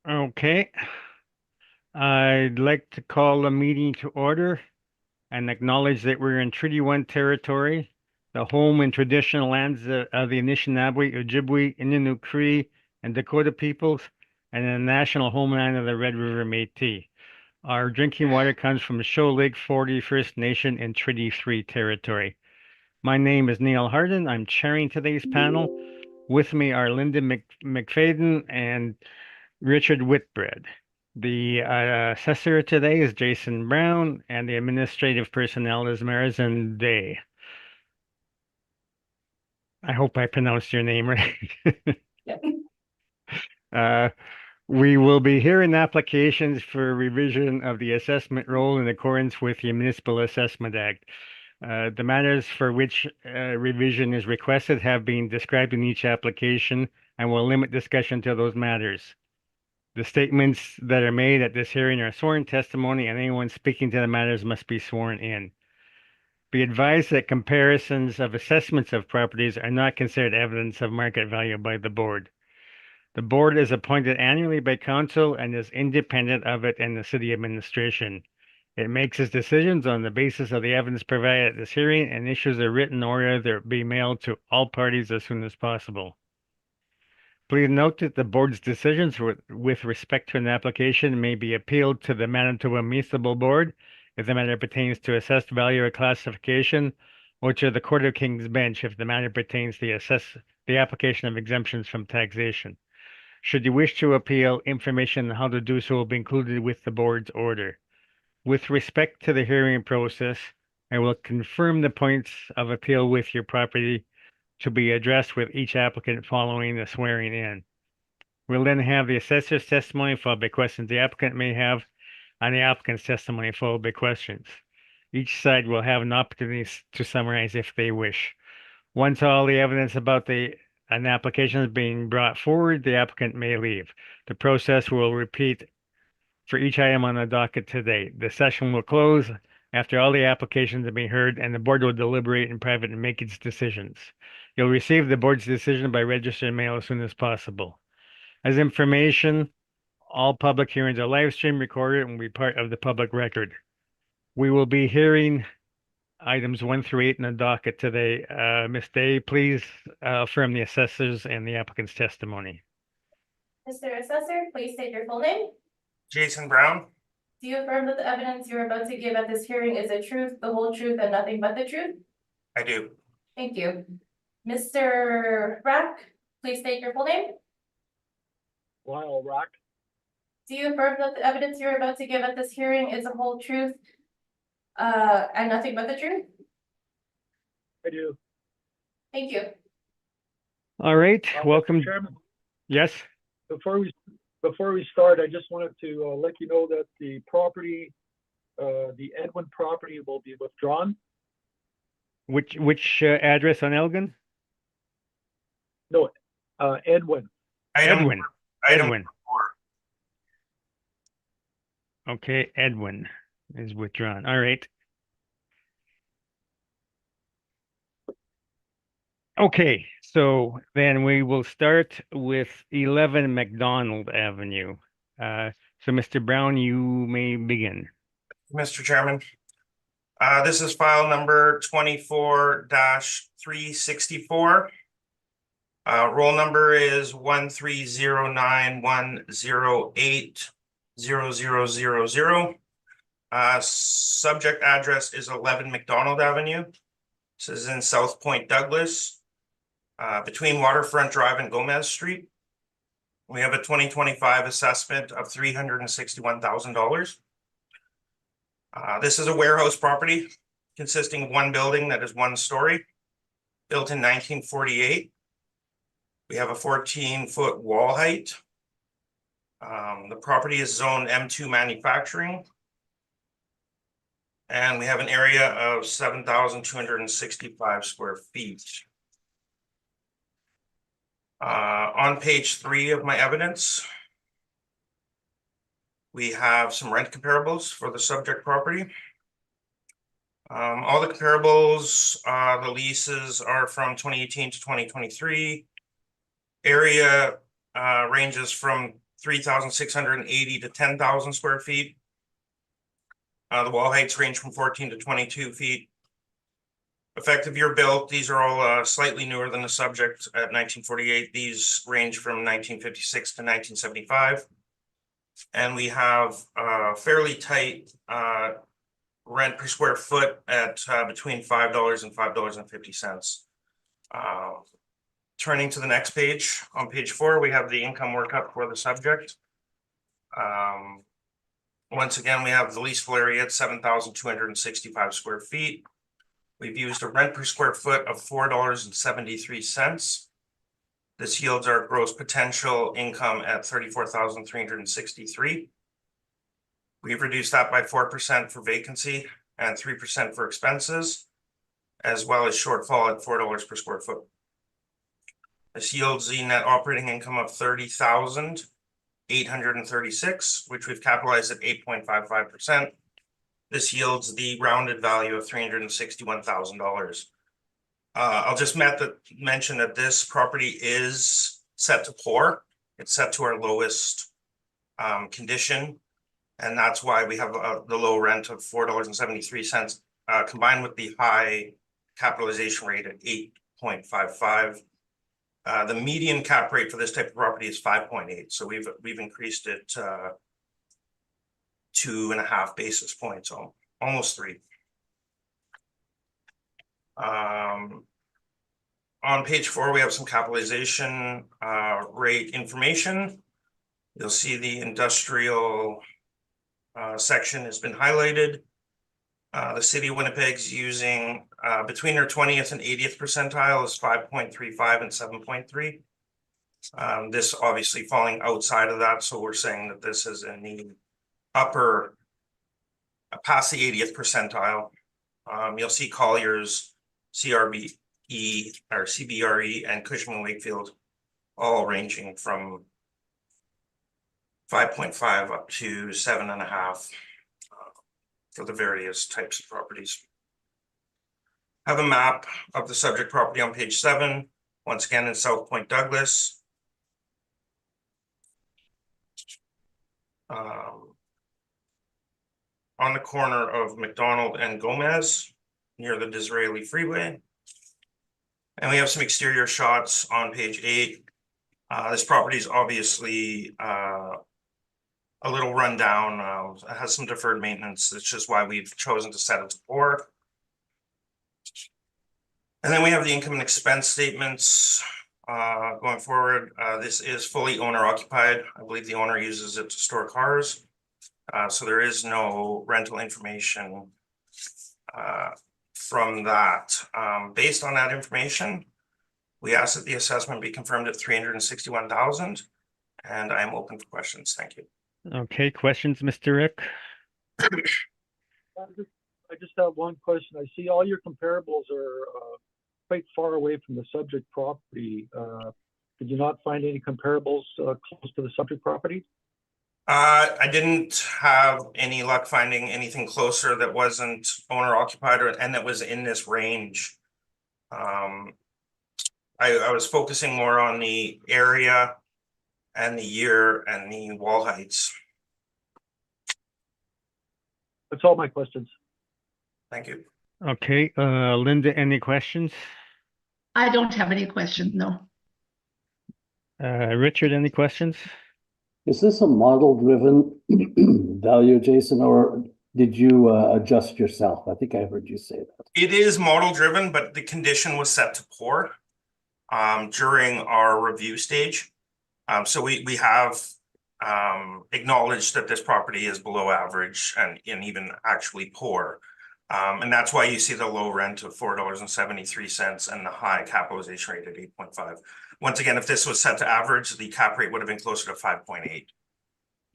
Okay, I'd like to call the meeting to order and acknowledge that we're in Treaty 1 territory, the home and traditional lands of the Anishinaabe, Ojibwe, Innu Cree, and Dakota peoples, and the national homeland of the Red River Métis. Our drinking water comes from Shoal Lake 40 First Nation in Treaty 3 territory. My name is Neil Harden. I'm chairing today's panel. With me are Linda McFadden and Richard Whitbread. The assessor today is Jason Brown, and the administrative personnel is Marizan Day. I hope I pronounced your name right. Yep. Uh, we will be hearing applications for revision of the assessment roll in accordance with the Municipal Assessment Act. The matters for which revision is requested have been described in each application and will limit discussion to those matters. The statements that are made at this hearing are sworn testimony, and anyone speaking to the matters must be sworn in. Be advised that comparisons of assessments of properties are not considered evidence of market value by the board. The board is appointed annually by council and is independent of it and the city administration. It makes its decisions on the basis of the evidence provided at this hearing and issues a written order that be mailed to all parties as soon as possible. Please note that the board's decisions with respect to an application may be appealed to the Manitoba Municipal Board if the matter pertains to assessed value or classification, or to the Court of King's Bench if the matter pertains to the application of exemptions from taxation. Should you wish to appeal, information on how to do so will be included with the board's order. With respect to the hearing process, I will confirm the points of appeal with your property to be addressed with each applicant following the swearing in. We'll then have the assessor's testimony followed by questions the applicant may have, and the applicant's testimony followed by questions. Each side will have an opportunity to summarize if they wish. Once all the evidence about an application is being brought forward, the applicant may leave. The process will repeat for each item on the docket today. The session will close after all the applications have been heard, and the board will deliberate in private and make its decisions. You'll receive the board's decision by registered mail as soon as possible. As information, all public hearings are live stream recorded and will be part of the public record. We will be hearing items 1 through 8 in the docket today. Ms. Day, please affirm the assessors and the applicant's testimony. Mr. Assessor, please state your full name. Jason Brown. Do you affirm that the evidence you're about to give at this hearing is the truth, the whole truth, and nothing but the truth? I do. Thank you. Mr. Rack, please state your full name. Lyle Rock. Do you affirm that the evidence you're about to give at this hearing is the whole truth, and nothing but the truth? I do. Thank you. All right, welcome. Mr. Chairman, Yes, before we start, I just wanted to let you know that the property, the Edwin property will be withdrawn. which address on Elgin? No, Edwin. Edwin. Item Edwin. 4. Okay, Edwin is withdrawn. All right. Okay, so then we will start with 11 McDonald Avenue. So Mr. Brown, you may begin. Mr. Chairman, this is file number 24-364. Roll number is 13091080000. Subject address is 11 McDonald Avenue. This is in South Point, Douglas, between Waterfront Drive and Gomez Street. We have a 2025 assessment of $361,000. This is a warehouse property consisting of one building that is 1 story, built in 1948. We have a 14-foot wall height. The property is zoned M2 manufacturing. And we have an area of 7,265 square feet. On page 3 of my evidence, we have some rent comparables for the subject property. All the comparables, the leases are from 2018 to 2023. Area ranges from 3,680 to 10,000 square feet. The wall heights range from 14 to 22 feet. Effective year built, these are all slightly newer than the subject at 1948. These range from 1956 to 1975. And we have fairly tight rent per square foot at between $5 and $5.50. Turning to the next page, on page 4, we have the income workup for the subject. Once again, we have the leasable area at 7,265 square feet. We've used a rent per square foot of $4.73. This yields our gross potential income at 34,363. We've reduced that by 4% for vacancy and 3% for expenses, as well as shortfall at $4 per square foot. This yields the net operating income of 30,836, which we've capitalized at 8.55%. This yields the rounded value of $361,000. I'll just mention that this property is set to poor. It's set to our lowest condition, and that's why we have the low rent of $4.73, combined with the high capitalization rate at 8.55. The median cap rate for this type of property is 5.8, so we've increased it 2.5 basis points, so almost 3. On page 4, we have some capitalization rate information. You'll see the industrial section has been highlighted. The city of Winnipeg's using between their 20th and 80th percentile is 5.35 and 7.3. This obviously falling outside of that, so we're saying that this is in the upper past the 80th percentile. You'll see Collier's, CRBE or CBRE and Cushman Wakefield all ranging from 5.5 up to 7.5 for the various types of properties. I have a map of the subject property on page 7, once again in South Point Douglas. On the corner of McDonald and Gomez, near the Disraeli Freeway. And we have some exterior shots on page 8. This property is obviously a little run down. It has some deferred maintenance. That's just why we've chosen to set it to poor. And then we have the income and expense statements going forward. This is fully owner occupied. I believe the owner uses it to store cars. So there is no rental information from that. Based on that information, we ask that the assessment be confirmed at $361,000, and I'm open for questions. Thank you. Okay, questions, Mr. Rick? I just have one question. I see all your comparables are quite far away from the subject property. Did you not find any comparables close to the subject property? I didn't have any luck finding anything closer that wasn't owner occupied and that was in this range. I was focusing more on the area and the year and the wall heights. That's all my questions. Thank you. Okay, Linda, any questions? I don't have any questions, no. Richard, any questions? Is this a model-driven value, Jason, or did you adjust yourself? I think I heard you say that. It is model-driven, but the condition was set to poor during our review stage. So we have acknowledged that this property is below average and even actually poor. And that's why you see the low rent of $4.73 and the high capitalization rate at 8.5. Once again, if this was set to average, the cap rate would have been closer to 5.8.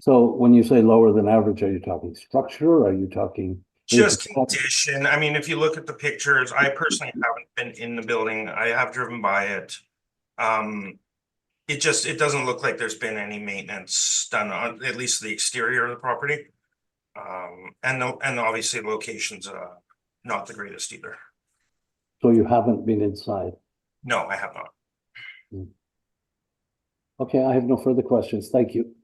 So when you say lower than average, are you talking structure? Are you talking just condition? I mean, if you look at the pictures, I personally haven't been in the building. I have driven by it. It doesn't look like there's been any maintenance done on at least the exterior of the property. And obviously the location's not the greatest either. So you haven't been inside? No, I have not. Okay, I have no further questions. Thank you.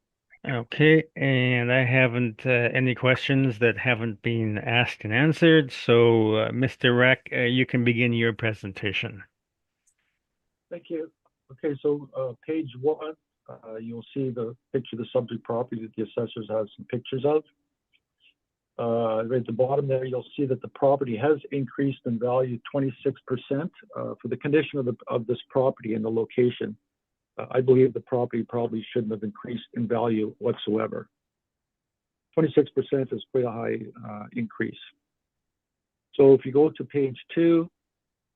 Okay, and I haven't any questions that haven't been asked and answered. So, Mr. Rack, you can begin your presentation. Thank you. Okay, so page 1, you'll see the picture of the subject property that the assessors have some pictures of. Right at the bottom there, you'll see that the property has increased in value 26% for the condition of this property and the location. I believe the property probably shouldn't have increased in value whatsoever. 26% is quite a high increase. So if you go to page 2,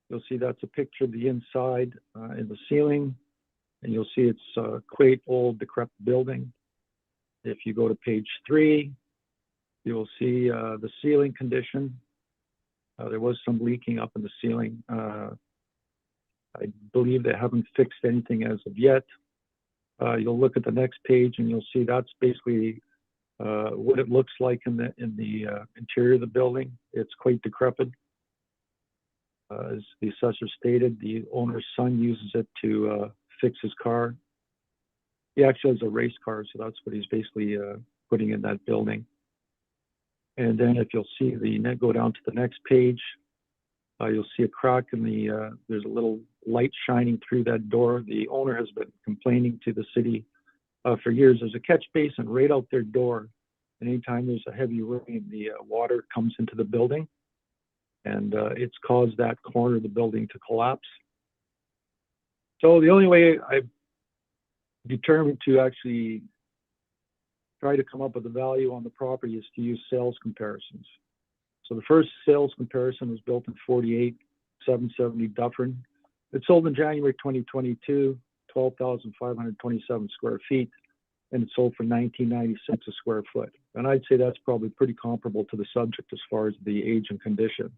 you'll see that's a picture of the inside in the ceiling, and you'll see it's a quite old, decrepit building. If you go to page 3, you'll see the ceiling condition. There was some leaking up in the ceiling. I believe they haven't fixed anything as of yet. You'll look at the next page and you'll see that's basically what it looks like in the interior of the building. It's quite decrepit. As the assessor stated, the owner's son uses it to fix his car. He actually has a race car, so that's what he's basically putting in that building. And then if you'll see go down to the next page, you'll see a crack in there's a little light shining through that door. The owner has been complaining to the city for years. There's a catch basin right out their door. And anytime there's a heavy rain, the water comes into the building. And it's caused that corner of the building to collapse. So the only way I've determined to actually try to come up with a value on the property is to use sales comparisons. So the first sales comparison was built in 48, 770 Dufferin. It sold in January 2022, 12,527 square feet, and it sold for $19.96 a square foot. And I'd say that's probably pretty comparable to the subject as far as the age and condition.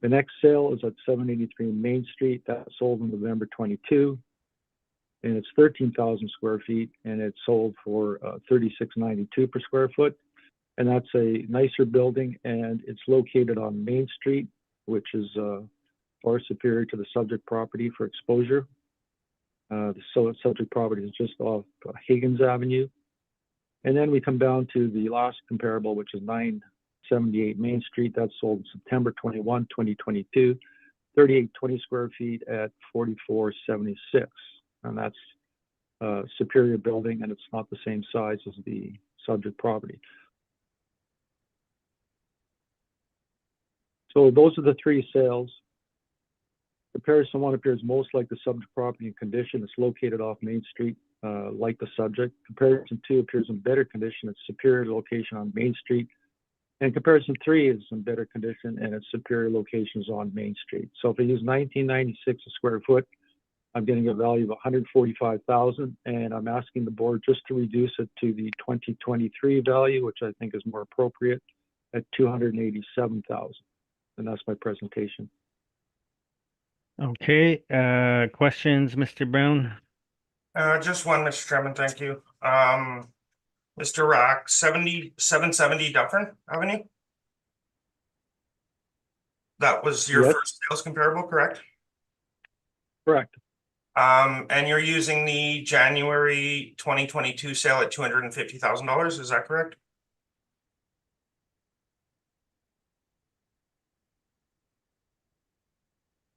The next sale is at 783 Main Street. That sold in November 22, and it's 13,000 square feet, and it sold for $36.92 per square foot. And that's a nicer building, and it's located on Main Street, which is far superior to the subject property for exposure. The subject property is just off Higgins Avenue. And then we come down to the last comparable, which is 978 Main Street. That sold September 21, 2022, 3820 square feet at $44.76. And that's a superior building, and it's not the same size as the subject property. So those are the 3 sales. Comparison 1 appears most like the subject property in condition. It's located off Main Street, like the subject. Comparison 2 appears in better condition. It's superior location on Main Street. And comparison 3 is in better condition, and its superior locations on Main Street. So if I use $19.96 a square foot, I'm getting a value of $145,000, and I'm asking the board just to reduce it to the 2023 value, which I think is more appropriate, at $287,000. And that's my presentation. Okay, questions, Mr. Brown? Just one, Mr. Chairman, thank you. Mr. Rack, 770 Dufferin Avenue? That was your Yes. first sales comparable, correct? Correct. And you're using the January 2022 sale at $250,000, is that correct?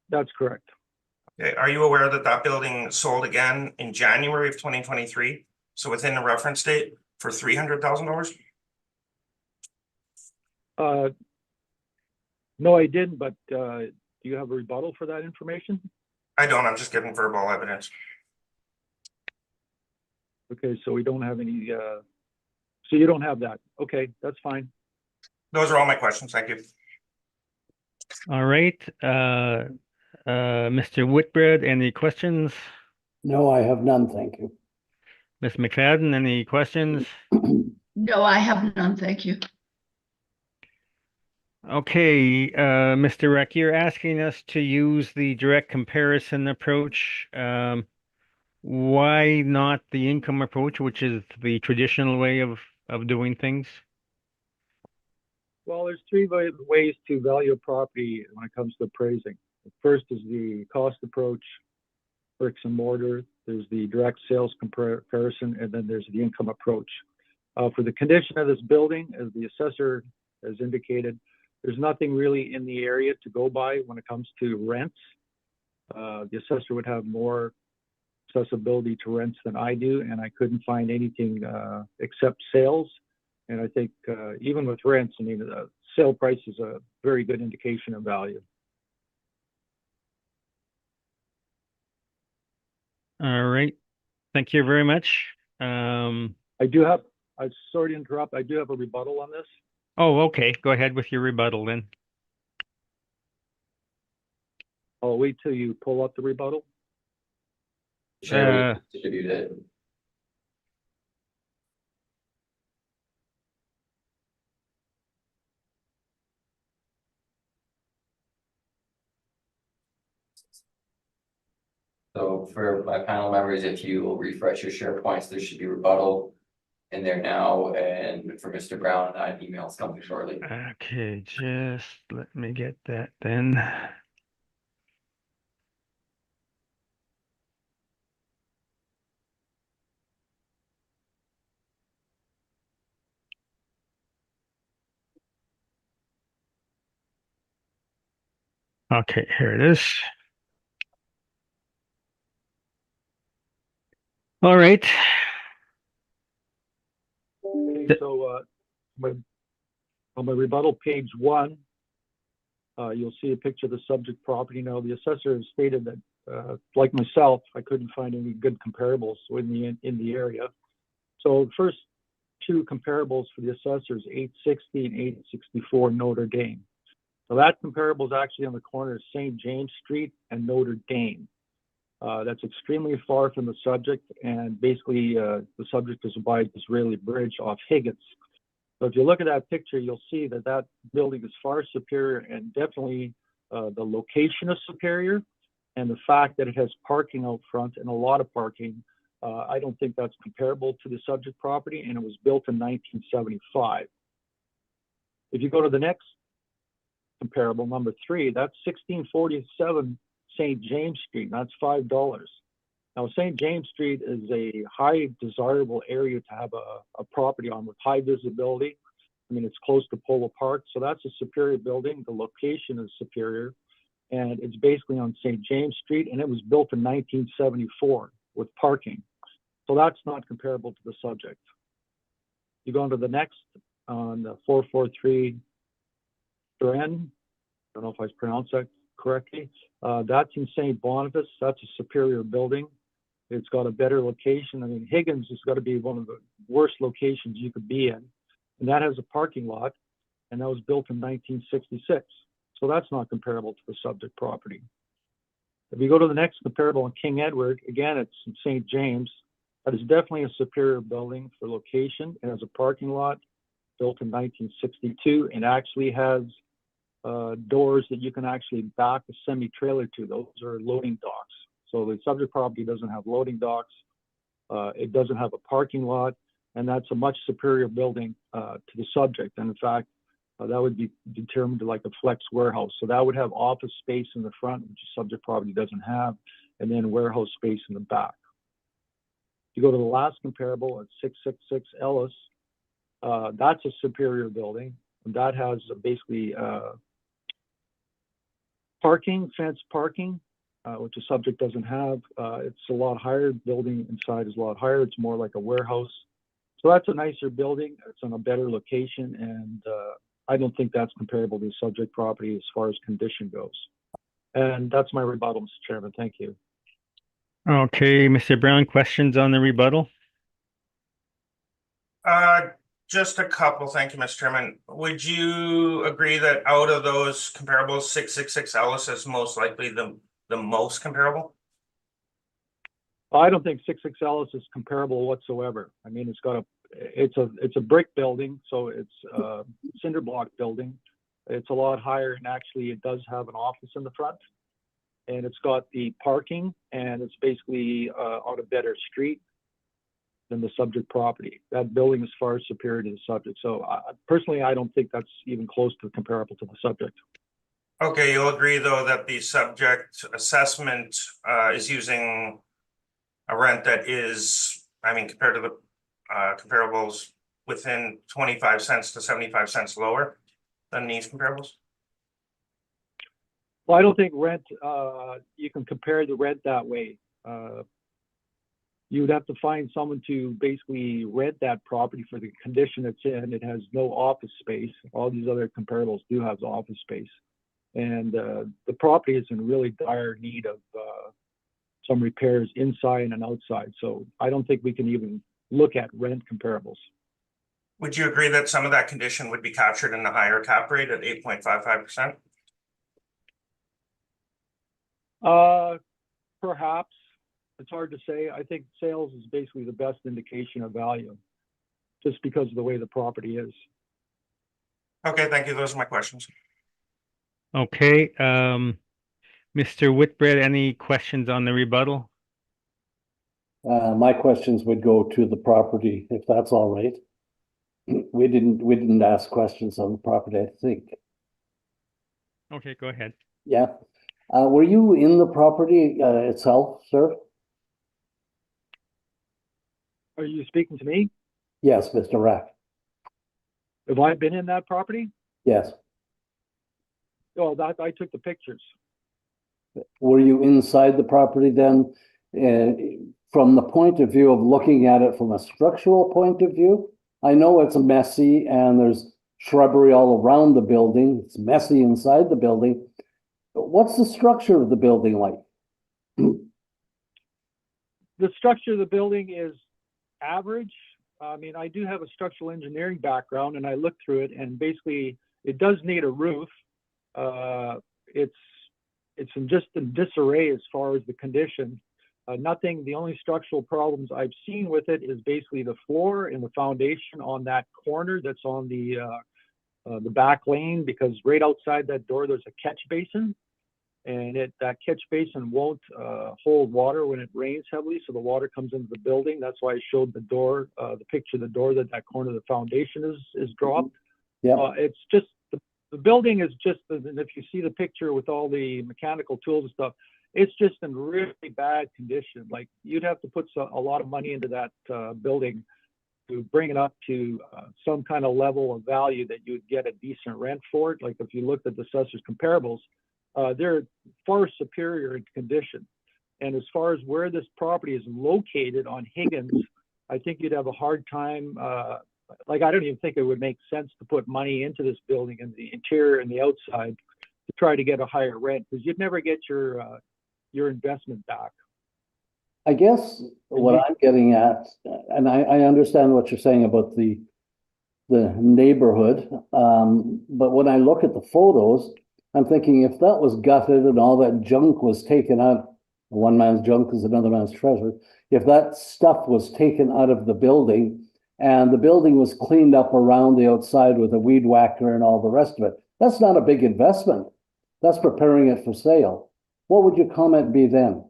That's correct. Okay, are you aware that that building sold again in January of 2023? So within the reference date for $300,000? No, I didn't, but do you have a rebuttal for that information? I don't, I'm just giving verbal evidence. Okay, so we don't have any, so you don't have that. Okay, that's fine. Those are all my questions, thank you. All right, Mr. Whitbread, any questions? No, I have none, thank you. Ms. McFadden, any questions? No, I have none, thank you. Okay, Mr. Reck, you're asking us to use the direct comparison approach. Why not the income approach, which is the traditional way of doing things? Well, there's 3 ways to value a property when it comes to appraising. The first is the cost approach, bricks and mortar. there's the direct sales comparison, and then there's the income approach. For the condition of this building, as the assessor has indicated, there's nothing really in the area to go by when it comes to rents. The assessor would have more accessibility to rents than I do, and I couldn't find anything except sales. And I think even with rents, I mean, the sale price is a very good indication of value. All right. Thank you very much. I'm sorry to interrupt. I do have a rebuttal on this. Oh, okay. Go ahead with your rebuttal then. I'll wait till you pull up the rebuttal. Chair, we distribute it. So for my panel members, if you will refresh your SharePoints, there should be rebuttal in there now, and for Mr. Brown, that email is coming shortly. Okay, just let me get that then. Okay, here it is. All right. Okay, so on my rebuttal, page 1, you'll see a picture of the subject property. Now, the assessor has stated that, like myself, I couldn't find any good comparables in the area. So the first two comparables for the assessors, 860 and 864 Notre Dame. So that comparable is actually on the corner of St. James Street and Notre Dame. That's extremely far from the subject, and basically the subject is by Disraeli Bridge off Higgins. So if you look at that picture, you'll see that that building is far superior, and definitely the location is superior, and the fact that it has parking out front and a lot of parking, I don't think that's comparable to the subject property, and it was built in 1975. If you go to the next comparable, number 3, that's 1647 St. James Street, and that's $5. Now, St. James Street is a high desirable area to have a property on with high visibility. I mean, it's close to Polo Park, so that's a superior building. The location is superior, and it's basically on St. James Street, and it was built in 1974 with parking. So that's not comparable to the subject. You go on to the next, on the 443 Dren, I don't know if I pronounced that correctly. That's in St. Boniface. That's a superior building. It's got a better location. I mean, Higgins has got to be one of the worst locations you could be in. And that has a parking lot, and that was built in 1966. So that's not comparable to the subject property. If you go to the next comparable in King Edward, again, it's in St. James. That is definitely a superior building for location. It has a parking lot built in 1962 and actually has doors that you can actually back a semi-trailer to. Those are loading docks. So the subject property doesn't have loading docks. It doesn't have a parking lot, and that's a much superior building to the subject. And in fact, that would be determined like a flex warehouse. So that would have office space in the front, which the subject property doesn't have, and then warehouse space in the back. You go to the last comparable at 666 Ellis, that's a superior building. And that has basically fenced parking, which the subject doesn't have. It's a lot higher. Building inside is a lot higher. It's more like a warehouse. So that's a nicer building. It's on a better location, and I don't think that's comparable to the subject property as far as condition goes. And that's my rebuttal, Mr. Chairman. Thank you. Okay, Mr. Brown, questions on the rebuttal? Just a couple. Thank you, Mr. Chairman. Would you agree that out of those comparables, 666 Ellis is most likely the most comparable? I don't think 66 Ellis is comparable whatsoever. I mean, it's a brick building, so it's a cinder block building. It's a lot higher, and actually it does have an office in the front, and it's got the parking, and it's basically on a better street than the subject property. That building is far superior to the subject. So personally, I don't think that's even close to comparable to the subject. Okay, you'll agree though that the subject assessment is using a rent that is, I mean, compared to the comparables within 25 cents to 75 cents lower than these comparables? Well, I don't think rent, you can compare the rent that way. You would have to find someone to basically rent that property for the condition it's in. It has no office space. All these other comparables do have office space. And the property is in really dire need of some repairs inside and outside. So I don't think we can even look at rent comparables. Would you agree that some of that condition would be captured in the higher cap rate at 8.55%? Perhaps. It's hard to say. I think sales is basically the best indication of value, just because of the way the property is. Okay, thank you. Those are my questions. Okay, Mr. Whitbread, any questions on the rebuttal? My questions would go to the property, if that's all right. We didn't ask questions on the property, I think. Okay, go ahead. Yeah. Were you in the property itself, sir? Are you speaking to me? Yes, Mr. Rack. Have I been in that property? Yes. Oh, that I took the pictures. Were you inside the property then? From the point of view of looking at it from a structural point of view, I know it's messy and there's shrubbery all around the building. It's messy inside the building. But what's the structure of the building like? The structure of the building is average. I mean, I do have a structural engineering background and I looked through it, and basically it does need a roof. It's in disarray as far as the condition. The only structural problems I've seen with it is basically the floor and the foundation on that corner that's on the back lane, because right outside that door there's a catch basin, and that catch basin won't hold water when it rains heavily, so the water comes into the building. That's why I showed the door, the picture of the door, that corner of the foundation is dropped. Yeah. It's just the building is just, and if you see the picture with all the mechanical tools and stuff, it's just in really bad condition. Like, you'd have to put a lot of money into that building to bring it up to some kind of level of value that you'd get a decent rent for it. Like, if you looked at the assessor's comparables, they're far superior in condition. And as far as where this property is located on Higgins, I think you'd have a hard time. Like, I don't even think it would make sense to put money into this building in the interior and the outside to try to get a higher rent, because you'd never get your investment back. I guess what I'm getting at, and I understand what you're saying about the neighborhood, but when I look at the photos, I'm thinking if that was gutted and all that junk was taken out, one man's junk is another man's treasure. If that stuff was taken out of the building and the building was cleaned up around the outside with a weed whacker and all the rest of it, that's not a big investment. That's preparing it for sale. What would your comment be then?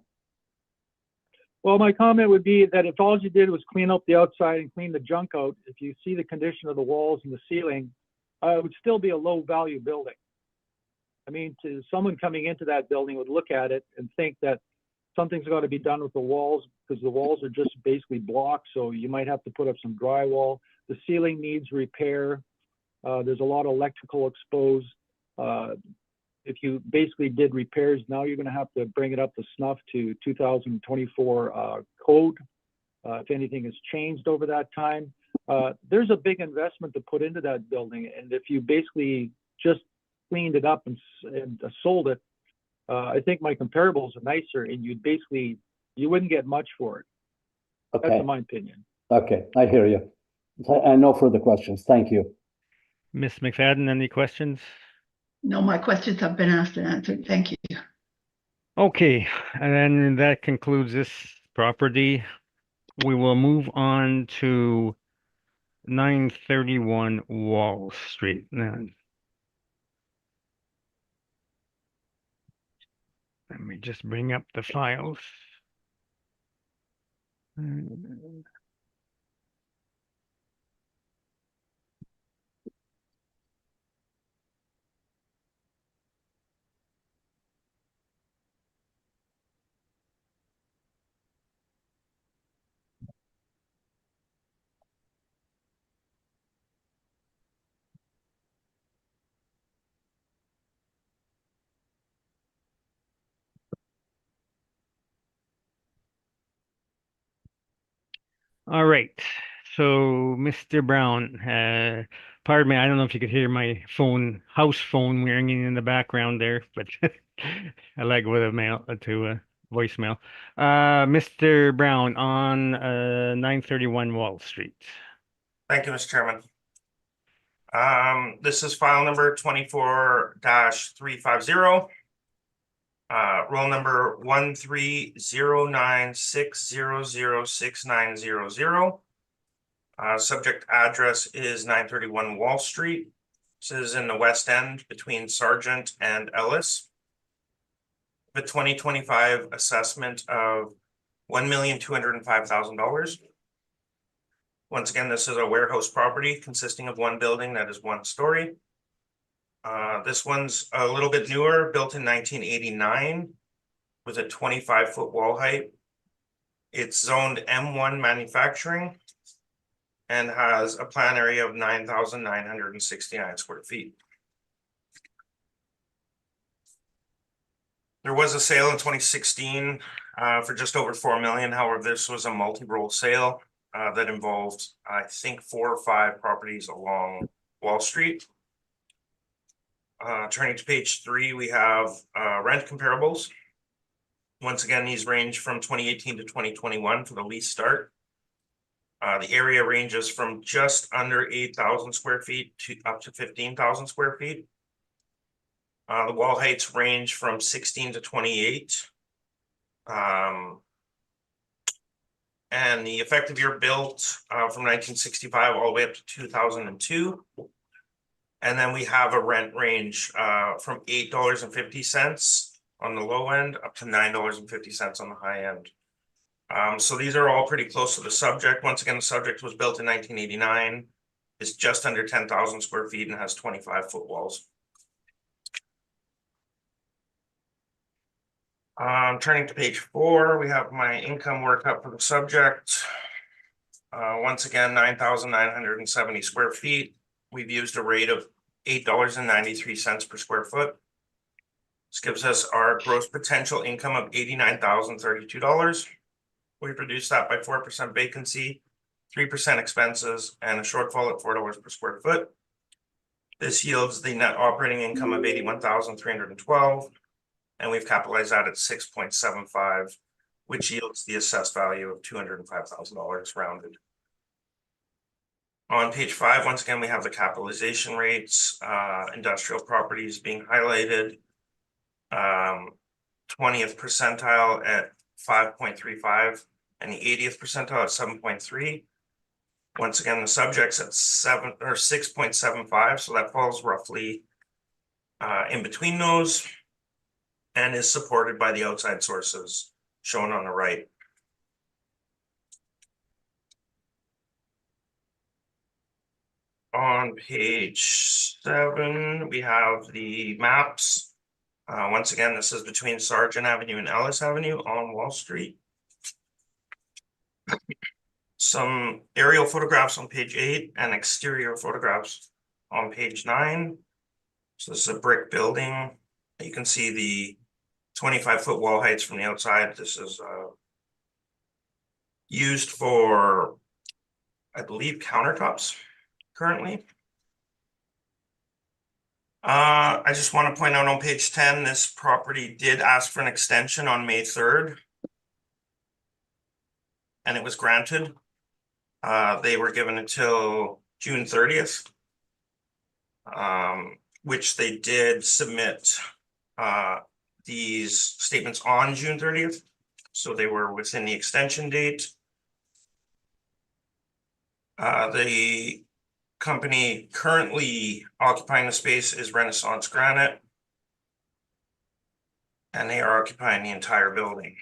Well, my comment would be that if all you did was clean up the outside and clean the junk out, if you see the condition of the walls and the ceiling, it would still be a low value building. I mean, to someone coming into that building would look at it and think that something's got to be done with the walls, because the walls are just basically blocks. So you might have to put up some drywall. The ceiling needs repair. There's a lot of electrical exposed. If you basically did repairs, now you're going to have to bring it up to snuff to 2024 code. If anything has changed over that time, there's a big investment to put into that building. And if you basically just cleaned it up and sold it, I think my comparables are nicer, and you wouldn't get much for it. Okay. That's my opinion. Okay, I hear you. I no further questions. Thank you. Ms. McFadden, any questions? No, my questions have been asked and answered. Thank you. Okay, and then that concludes this property. We will move on to 931 Wall Street. Now, let me just bring up the files. All right. So, Mr. Brown, pardon me, I don't know if you could hear my house phone ringing in the background there, but I like with a mail to a voicemail. Mr. Brown on 931 Wall Street. Thank you, Mr. Chairman. This is file number 24-350. Roll number 13096006900. Subject address is 931 Wall Street. This is in the West End between Sargent and Ellis. The 2025 assessment of $1,205,000. Once again, this is a warehouse property consisting of one building that is one story. This one's a little bit newer, built in 1989 with a 25-foot wall height. It's zoned M1 manufacturing and has a plan area of 9,969 square feet. There was a sale in 2016 for just over 4 million. However, this was a multi-role sale that involved, I think, 4 or 5 properties along Wall Street. Turning to page 3, we have rent comparables. Once again, these range from 2018 to 2021 for the lease start. The area ranges from just under 8,000 square feet to up to 15,000 square feet. The wall heights range from 16 to 28. And the effective year built from 1965 all the way up to 2002. And then we have a rent range from $8.50 on the low end up to $9.50 on the high end. So these are all pretty close to the subject. Once again, the subject was built in 1989. It's just under 10,000 square feet and has 25-foot walls. Turning to page 4, we have my income workup for the subject. Once again, 9,970 square feet. We've used a rate of $8.93 per square foot. This gives us our gross potential income of $89,032. We've reduced that by 4% vacancy, 3% expenses, and a shortfall at $4 per square foot. This yields the net operating income of $81,312, and we've capitalized that at 6.75, which yields the assessed value of $205,000 rounded. On page 5, once again, we have the capitalization rates, industrial properties being highlighted. 20th percentile at 5.35 and the 80th percentile at 7.3. Once again, the subject's at 7 or 6.75, so that falls roughly in between those and is supported by the outside sources shown on the right. On page 7, we have the maps. Once again, this is between Sargent Avenue and Ellis Avenue on Wall Street. Some aerial photographs on page 8 and exterior photographs on page 9. So this is a brick building. You can see the 25-foot wall heights from the outside. This is used for, I believe, countertops currently. I just want to point out on page 10, this property did ask for an extension on May 3rd. And it was granted. They were given until June 30th. Which they did submit these statements on June 30th. So they were within the extension date. The company currently occupying the space is Renaissance Granite. And they are occupying the entire building.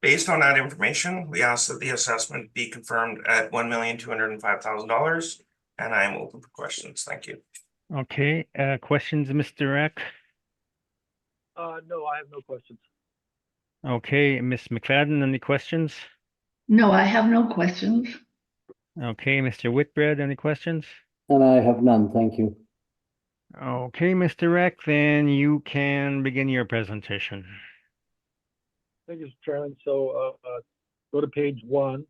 Based on that information, we ask that the assessment be confirmed at $1,205,000. And I am open for questions. Thank you. Okay, questions, Mr. Eck? No, I have no questions. Okay, Ms. McFadden, any questions? No, I have no questions. Okay, Mr. Whitbread, any questions? And I have none, thank you. Okay, Mr. Eck, then you can begin your presentation. Thank you, Mr. Chairman. So go to page 1,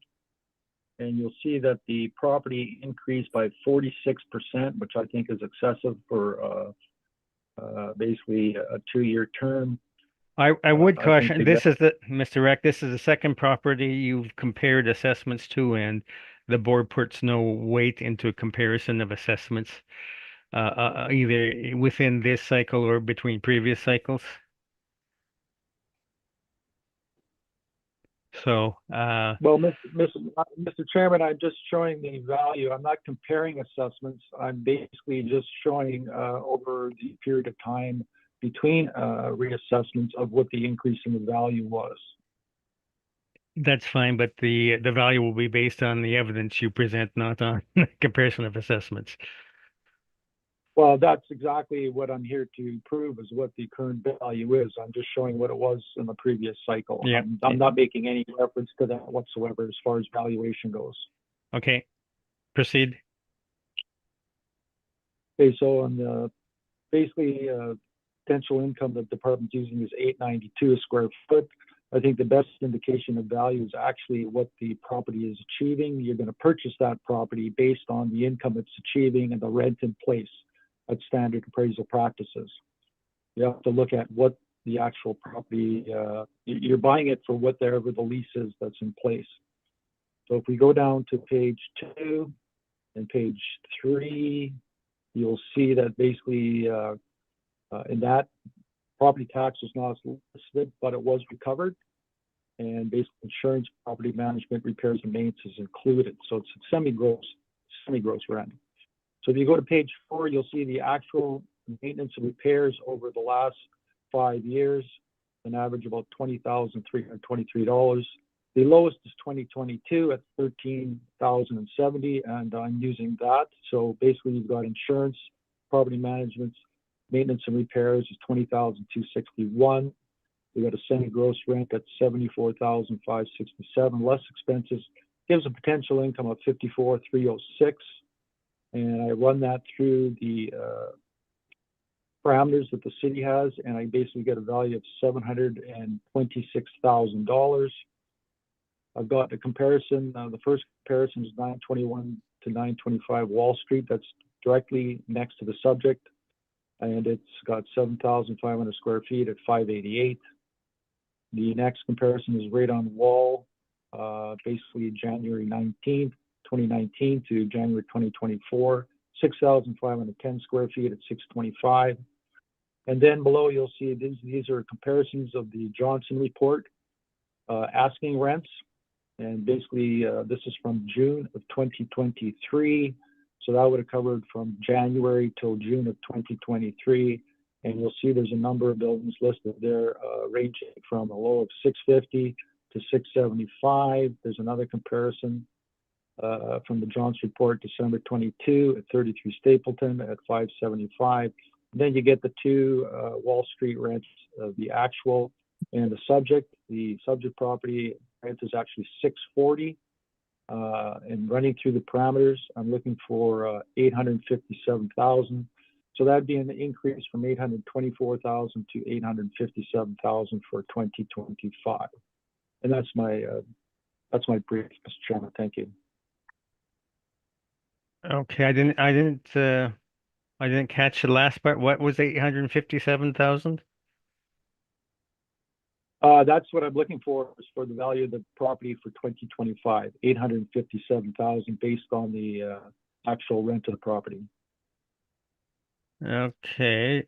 and you'll see that the property increased by 46%, which I think is excessive for basically a 2-year term. I would I think caution, the this is the, Mr. Reck, this is the second property you've compared assessments to, and the board puts no weight into a comparison of assessments, either within this cycle or between previous cycles. So, Well, Mr. Chairman, I'm just showing the value. I'm not comparing assessments. I'm basically just showing over the period of time between reassessments of what the increase in the value was. that's fine, but the value will be based on the evidence you present, not on comparison of assessments. Well, that's exactly what I'm here to prove is what the current value is. I'm just showing what it was in the previous cycle. Yeah. I'm not making any reference to that whatsoever as far as valuation goes. Okay, proceed. Okay, so on the basically potential income the department's using is $892 a square foot. I think the best indication of value is actually what the property is achieving. You're going to purchase that property based on the income it's achieving and the rent in place at standard appraisal practices. You have to look at what the actual property, you're buying it for whatever the lease is that's in place. So if we go down to page 2 and page 3, you'll see that basically in that property tax was not listed, but it was recovered. And basically insurance, property management, repairs and maintenance is included. So it's a semi-gross rent. So if you go to page 4, you'll see the actual maintenance and repairs over the last 5 years, an average about $20,323. The lowest is 2022 at $13,070, and I'm using that. So basically, you've got insurance, property management, maintenance and repairs is $20,261. We got a semi-gross rent at $74,567, less expenses, gives a potential income of $54,306. And I run that through the parameters that the city has, and I basically get a value of $726,000. I've got a comparison. The first comparison is 921 to 925 Wall Street. That's directly next to the subject, and it's got 7,500 square feet at $588. The next comparison is right on wall, basically January 19th. 2019 to January 2024, 6,510 square feet at $625. And then below you'll see these are comparisons of the Johnson report, asking rents. And basically this is from June of 2023. So that would have covered from January till June of 2023. And you'll see there's a number of buildings listed there ranging from a low of 650 to 675. There's another comparison from the Johnson report, December 22 at 33 Stapleton at 575. Then you get the two Wall Street rents, the actual and the subject. The subject property rent is actually 640. And running through the parameters, I'm looking for 857,000. So that'd be an increase from 824,000 to 857,000 for 2025. And that's my brief, Mr. Chairman. Thank you. Okay, I didn't catch the last part. What was 857,000? That's what I'm looking for, is for the value of the property for 2025, 857,000 based on the actual rent of the property. Okay,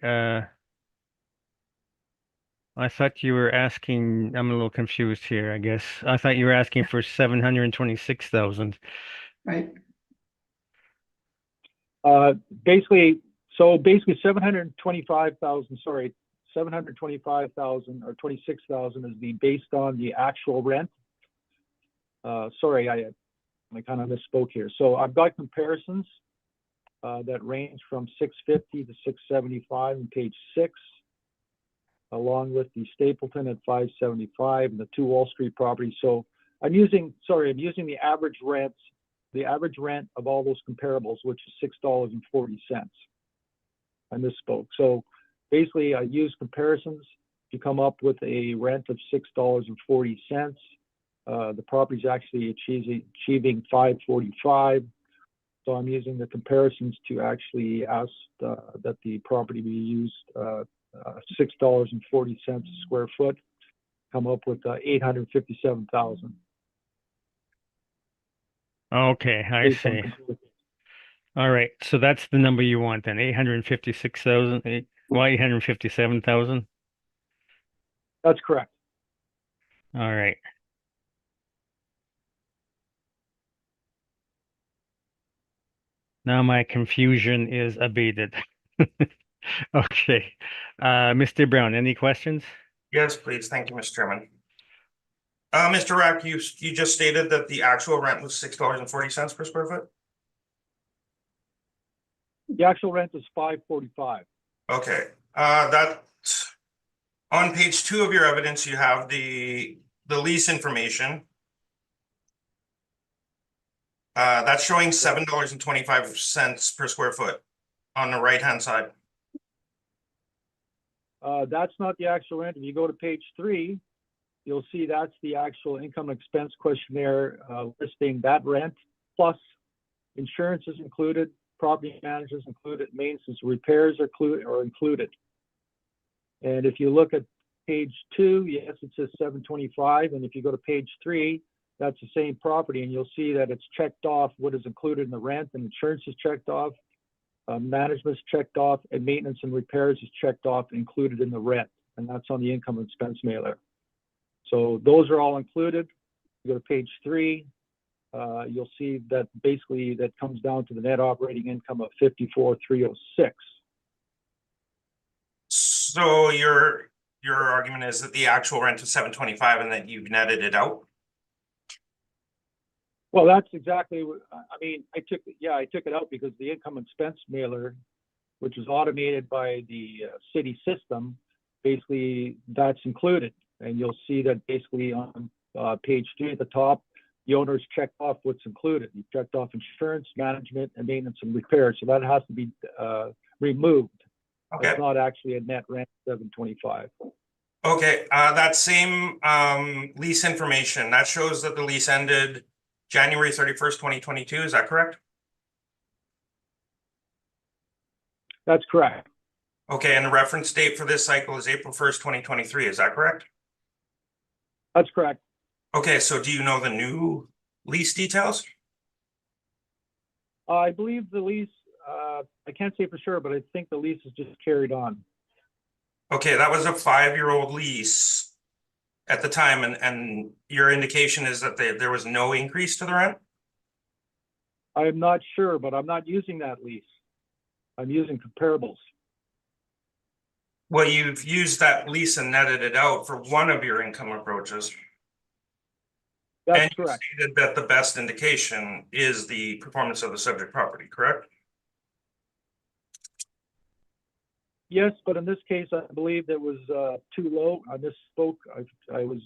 I thought you were asking, I'm a little confused here, I guess. I thought you were asking for 726,000. Right. Basically 725,000, sorry, 725,000 or 26,000 is based on the actual rent. Sorry, I kind of misspoke here. So I've got comparisons that range from 650 to 675 on page 6, along with the Stapleton at 575 and the two Wall Street properties. So I'm using the average rent of all those comparables, which is $6.40. I misspoke. So basically I use comparisons you come up with a rent of $6.40. The property's actually achieving $5.45. So I'm using the comparisons to actually ask that the property be used $6.40 a square foot, come up with $857,000. Okay, I based on see. comparisons. All right, so that's the number you want then, 856,000, why 857,000? That's correct. All right. Now my confusion is abated. Okay. Mr. Brown, any questions? Yes, please. Thank you, Mr. Chairman. Mr. Rack, you just stated that the actual rent was $6.40 per square foot? The actual rent is $5.45. Okay, that, on page 2 of your evidence, you have the lease information. That's showing $7.25 per square foot on the right-hand side. That's not the actual rent. If you go to page 3, you'll see that's the actual income expense questionnaire listing that rent, plus insurance is included, property managers included, maintenance, repairs are included. And if you look at page 2, yes, it says $7.25, and if you go to page 3, that's the same property, and you'll see that it's checked off what is included in the rent, and insurance is checked off, management's checked off, and maintenance and repairs is checked off, included in the rent, and that's on the income expense mailer. So those are all included. You go to page 3, you'll see that basically that comes down to the net operating income of $54,306. So your argument is that the actual rent is $7.25 and that you've netted it out? Well, that's exactly what, I mean, I took it out because the income expense mailer, which is automated by the city system, basically that's included. And you'll see that basically on page 3 at the top, the owner's checked off what's included. You checked off insurance, management, and maintenance and repairs. So that has to be removed. Okay. It's not actually a net rent $7.25. Okay, that same lease information, that shows that the lease ended January 31st, 2022, is that correct? That's correct. Okay, and the reference date for this cycle is April 1st, 2023, is that correct? That's correct. Okay, so do you know the new lease details? I believe the lease, I can't say for sure, but I think the lease is just carried on. Okay, that was a 5-year-old lease at the time, and your indication is that there was no increase to the rent? I'm not sure, but I'm not using that lease. I'm using comparables. Well, you've used that lease and netted it out for one of your income approaches. That's And you correct. stated that the best indication is the performance of the subject property, correct? Yes, but in this case, I believe that was too low. I misspoke. I was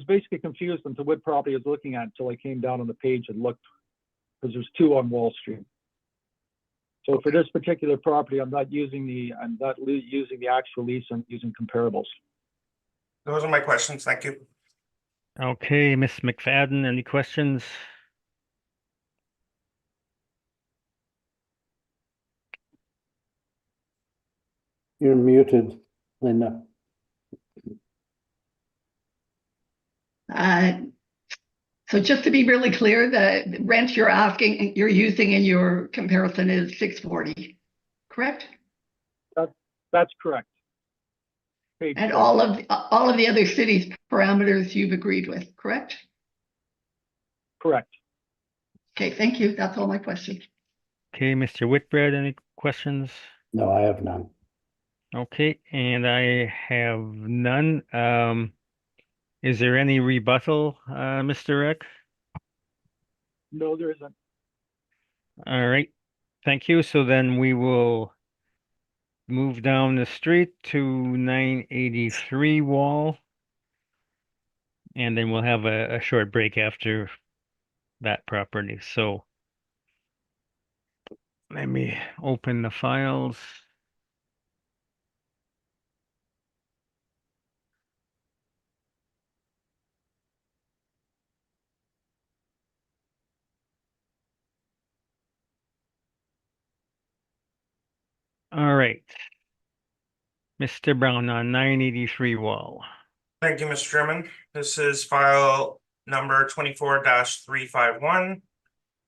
basically confused into what property I was looking at until I came down on the page and looked, because there's 2 on Wall Street. So for this particular property, I'm not using the actual lease. I'm using comparables. Those are my questions. Thank you. Okay, Miss McFadden, any questions? You're muted, Linda. So just to be really clear, the rent you're using in your comparison is $6.40, correct? That's correct. Page And 10. all of the other cities' parameters you've agreed with, correct? Correct. Okay, thank you. That's all my questions. Okay, Mr. Whitbread, any questions? No, I have none. Okay, and I have none. Is there any rebuttal, Mr. Rick? No, there isn't. All right, thank you. So then we will move down the street to 983 Wall. And then we'll have a short break after that property. So let me open the files. All right. Mr. Brown on 983 Wall. Thank you, Mr. Chairman. This is file number 24-351.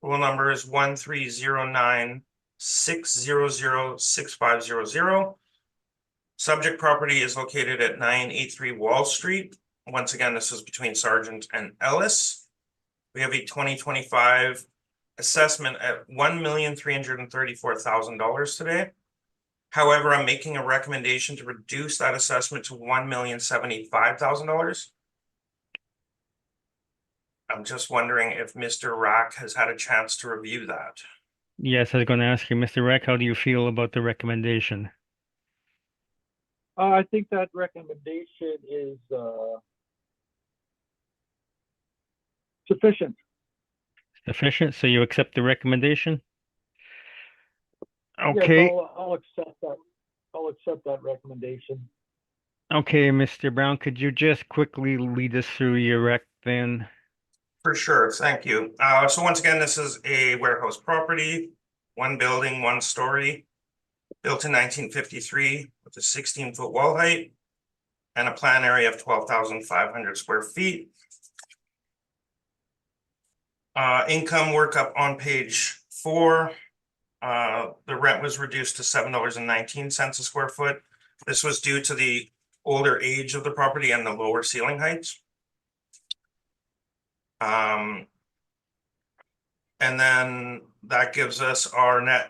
Rule number is 1309-600-6500. Subject property is located at 983 Wall Street. Once again, this is between Sargent and Ellis. We have a 2025 assessment at $1,334,000 today. However, I'm making a recommendation to reduce that assessment to $1,075,000. I'm just wondering if Mr. Rack has had a chance to review that. Yes, I was going to ask you, Mr. Reck, how do you feel about the recommendation? I think that recommendation is sufficient. Sufficient, so you accept the recommendation? Yes, Okay, I'll accept that. I'll accept that recommendation. okay, Mr. Brown, could you just quickly lead us through your rec then? For sure, thank you. So once again, this is a warehouse property, one building, one story, built in 1953 with a 16-foot wall height and a plan area of 12,500 square feet. Income workup on page 4. The rent was reduced to $7.19 a square foot. This was due to the older age of the property and the lower ceiling heights. And then that gives us our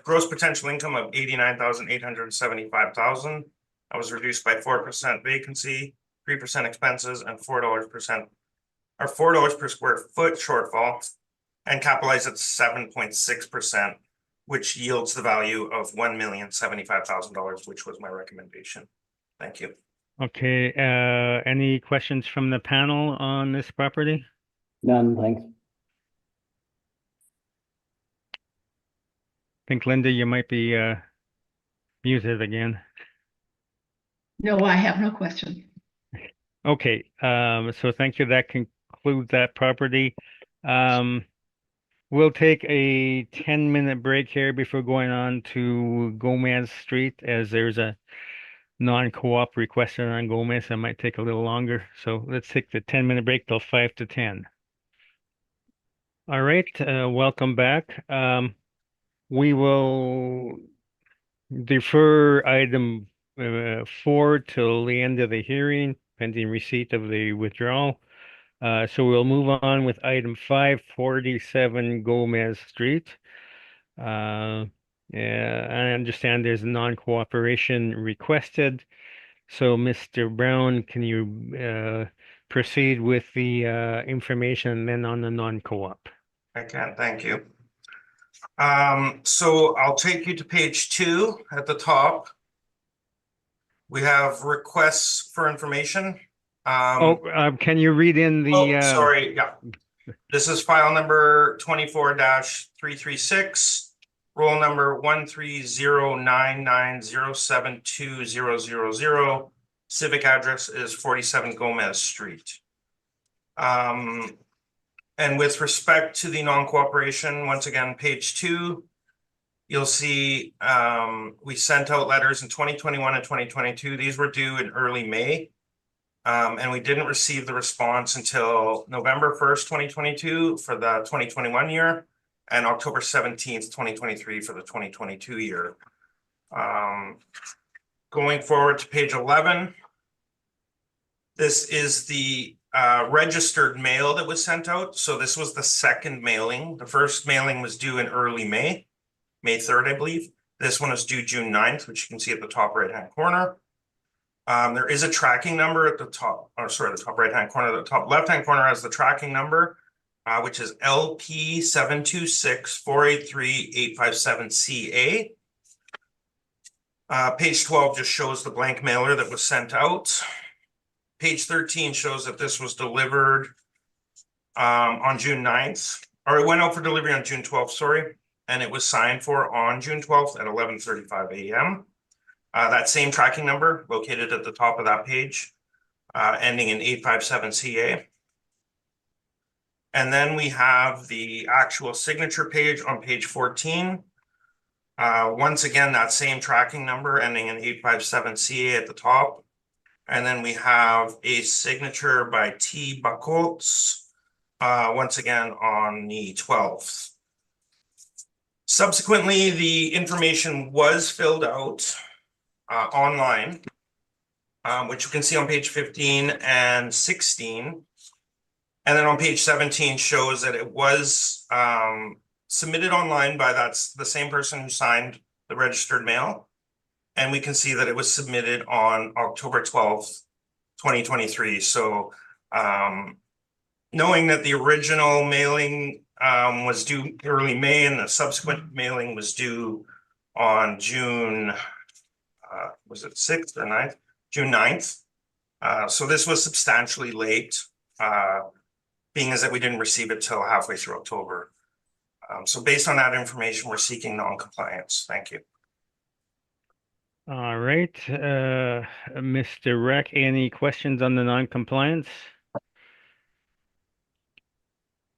gross potential income of $89,875,000. That was reduced by 4% vacancy, 3% expenses, and $4 per square foot shortfall, and capitalized at 7.6%, which yields the value of $1,075,000, which was my recommendation. Thank you. Okay, any questions from the panel on this property? None, thanks. I think Linda, you might be muted again. No, I have no question. Okay, so thank you. That concludes that property. We'll take a 10-minute break here before going on to Gomez Street, as there's a non-co-op requested on Gomez. It might take a little longer. So let's take the 10-minute break till 5 to 10. All right, welcome back. We will defer item 4 till the end of the hearing, pending receipt of the withdrawal. So we'll move on with item 547 Gomez Street. Yeah, I understand there's a non-cooperation requested. So Mr. Brown, can you proceed with the information then on the non-co-op? I can, thank you. So I'll take you to page 2 at the top. We have requests for information. Can you read in the sorry, yeah. This is file number 24-336, roll number 13099072000. Civic address is 47 Gomez Street. And with respect to the non-cooperation, once again, page 2, you'll see we sent out letters in 2021 and 2022. These were due in early May. And we didn't receive the response until November 1st, 2022 for the 2021 year and October 17th, 2023 for the 2022 year. Going forward to page 11, this is the registered mail that was sent out. So this was the second mailing. The first mailing was due in early May 3rd, I believe. This one is due June 9th, which you can see at the top right-hand corner. There is a tracking number at the top, or sorry, the top right-hand corner. The top left-hand corner has the tracking number, which is LP 726-483-857-CA. Page 12 just shows the blank mailer that was sent out. Page 13 shows that this was delivered on June 9th, or it went out for delivery on June 12th, sorry, and it was signed for on June 12th at 11:35 a.m. That same tracking number located at the top of that page, ending in 857-CA. And then we have the actual signature page on page 14. Once again, that same tracking number ending in 857 CA at the top. And then we have a signature by T. Buckholz, once again on the 12th. Subsequently, the information was filled out online, which you can see on page 15 and 16. And then on page 17 shows that it was submitted online by that's the same person who signed the registered mail. And we can see that it was submitted on October 12th, 2023. So knowing that the original mailing was due early May and the subsequent mailing was due on June, was it 6th or 9th? June 9th. So this was substantially late, being as that we didn't receive it till halfway through October. So based on that information, we're seeking non-compliance. Thank you. All right, Mr. Reck, any questions on the non-compliance?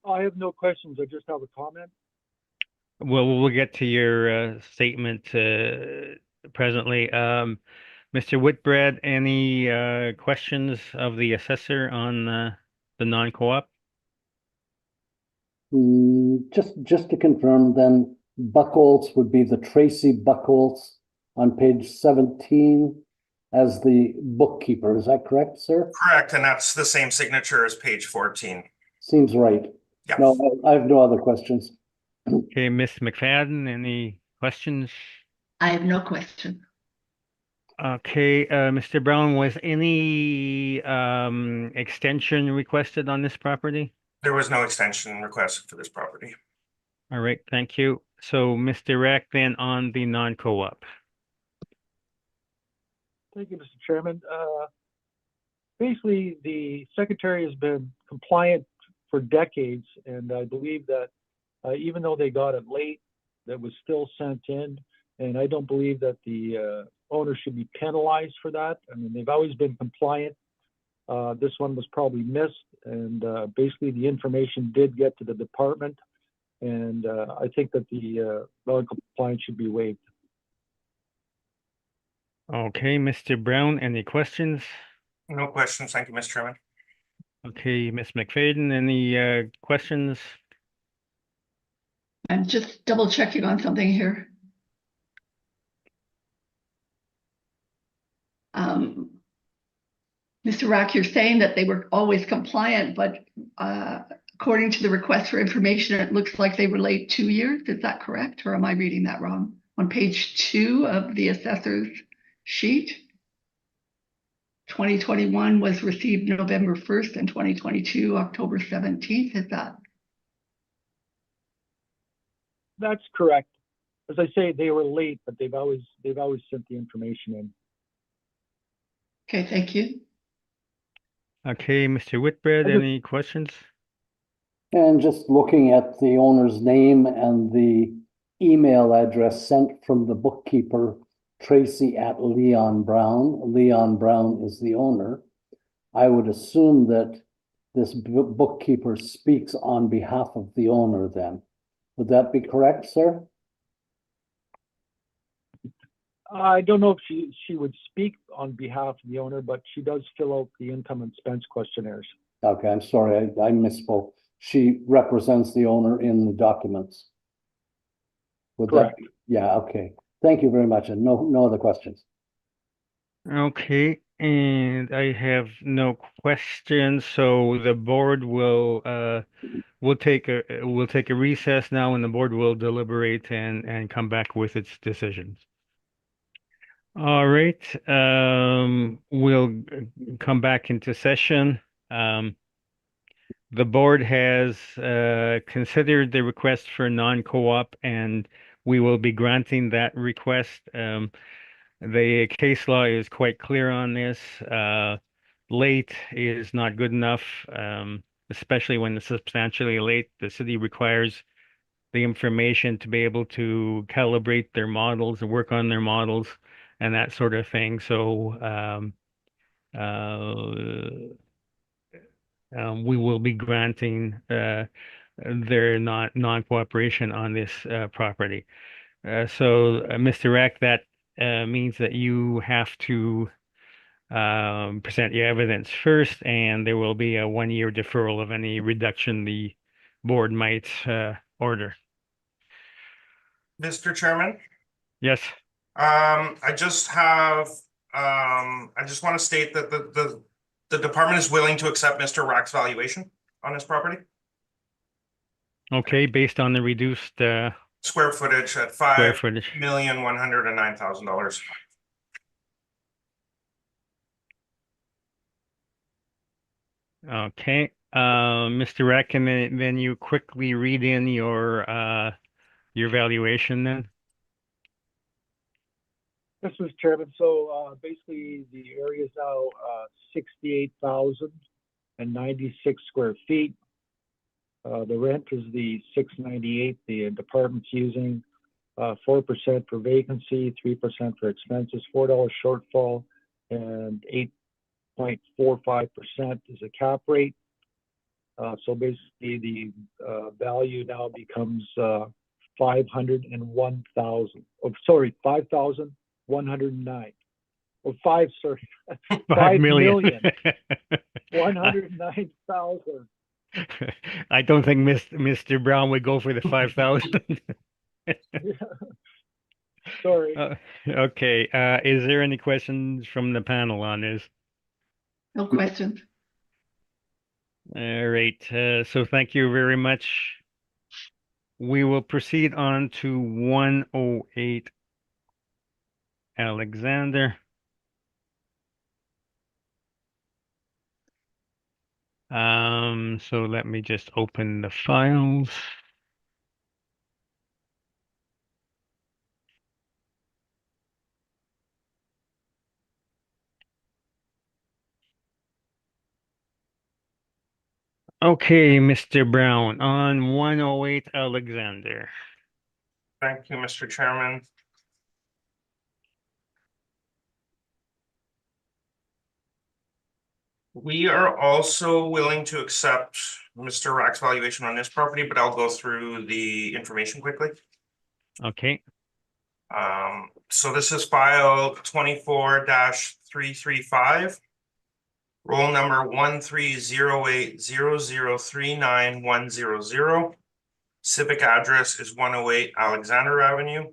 I have no questions. I just have a comment. Well, we'll get to your statement presently. Mr. Whitbread, any questions of the assessor on the non-co-op? Just to confirm, then Buckholz would be the Tracy Buckholz on page 17 as the bookkeeper. Is that correct, sir? Correct, and that's the same signature as page 14. Seems right. Yeah. No, I have no other questions. Okay, Ms. McFadden, any questions? I have no question. Okay, Mr. Brown, was any extension requested on this property? There was no extension requested for this property. All right, thank you. So, Mr. Reck, then on the non-co-op. Thank you, Mr. Chairman. Basically, the secretary has been compliant for decades, and I believe that even though they got it late, that was still sent in, and I don't believe that the owner should be penalized for that. I mean, they've always been compliant. This one was probably missed, and basically the information did get to the department, and I think that the non-compliance should be waived. Okay, Mr. Brown, any questions? No questions. Thank you, Mr. Chairman. Okay, Ms. McFadden, any questions? I'm just double checking on something here. Mr. Rack, you're saying that they were always compliant, but according to the request for information, it looks like they were late 2 years. Is that correct? Or am I reading that wrong? On page 2 of the assessor's sheet, 2021 was received November 1st and 2022, October 17th. Is that? That's correct. As I say, they were late, but they've always sent the information in. Okay, thank you. Okay, Mr. Whitbread, any questions? And just looking at the owner's name and the email address sent from the bookkeeper, Tracy at Leon Brown. Leon Brown is the owner. I would assume that this bookkeeper speaks on behalf of the owner then. Would that be correct, sir? I don't know if she would speak on behalf of the owner, but she does fill out the income and expense questionnaires. Okay, I'm sorry, I misspoke. She represents the owner in the documents. Would Correct. Yeah, okay. Thank you very much, and no other questions. Okay, and I have no questions, so the board will we'll take a recess now, and the board will deliberate and come back with its decisions. All right, we'll come back into session. The board has considered the request for non-co-op, and we will be granting that request. The case law is quite clear on this. Late is not good enough, especially when it's substantially late. The city requires the information to be able to calibrate their models and work on their models and that sort of thing. So we will be granting their non-cooperation on this property. Mr. Rack, that means that you have to present your evidence first, and there will be a 1-year deferral of any reduction the board might order. Mr. Chairman, Yes. I just have, I just want to state that the department is willing to accept Mr. Rack's valuation on his property. Okay, based on the reduced Square footage at square footage. $5,109,000. Okay, Mr. Rack, and then you quickly read in your valuation then. This was Chairman. So basically the area is now 68,096 square feet. The rent is the 698 the department's using, 4% for vacancy, 3% for expenses, $4 shortfall, and 8.45% is a cap rate. So basically the value now becomes 501,000. Oh, sorry, 5,109. Or five, sorry, 5 million. 5,109,000. I don't think Mr. Brown would go for the 5,000. Sorry. Okay, is there any questions from the panel on this? No questions. All right, so thank you very much. We will proceed on to 108 Alexander. So let me just open the files. Okay, Mr. Brown, on 108 Alexander. Thank you, Mr. Chairman. We are also willing to accept Mr. Rack's valuation on this property, but I'll go through the information quickly. Okay, So this is file 24-335. Roll number 130800399100. Civic address is 108 Alexander Avenue.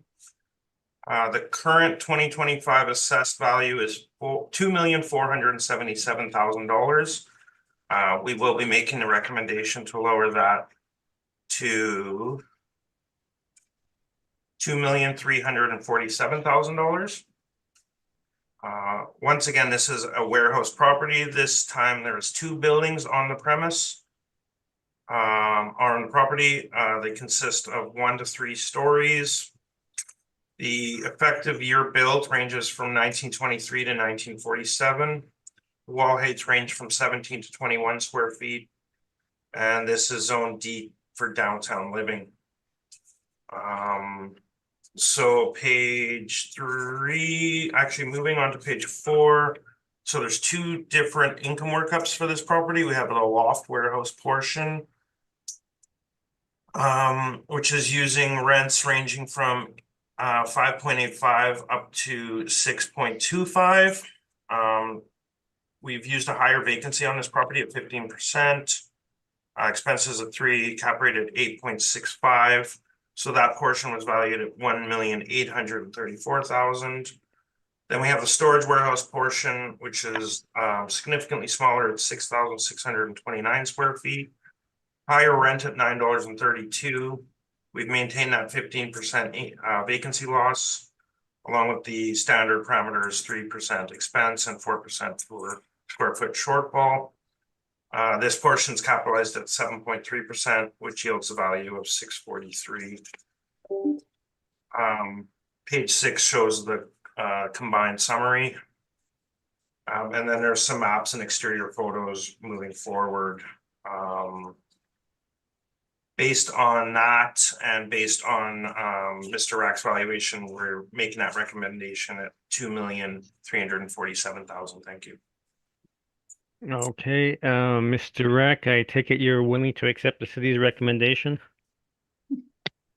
The current 2025 assessed value is $2,477,000. We will be making a recommendation to lower that to $2,347,000. Once again, this is a warehouse property. This time there's 2 buildings on the premise. On the property, they consist of 1 to 3 stories. The effective year built ranges from 1923 to 1947. Wall heights range from 17 to 21 square feet. And this is zone D for downtown living. So page 3, actually moving on to page 4. So there's 2 different income workups for this property. We have the loft warehouse portion, which is using rents ranging from 5.85 up to 6.25. We've used a higher vacancy on this property at 15%. Expenses at 3, cap rate at 8.65. So that portion was valued at $1,834,000. Then we have the storage warehouse portion, which is significantly smaller at 6,629 square feet. Higher rent at $9.32. We've maintained that 15% vacancy loss, along with the standard parameters, 3% expense and 4% for square foot shortfall. This portion is capitalized at 7.3%, which yields a value of $643. Page 6 shows the combined summary. And then there's some maps and exterior photos moving forward. Based on that and based on Mr. Rack's valuation, we're making that recommendation at $2,347,000. Thank you. okay, Mr. Rack, I take it you're willing to accept the city's recommendation?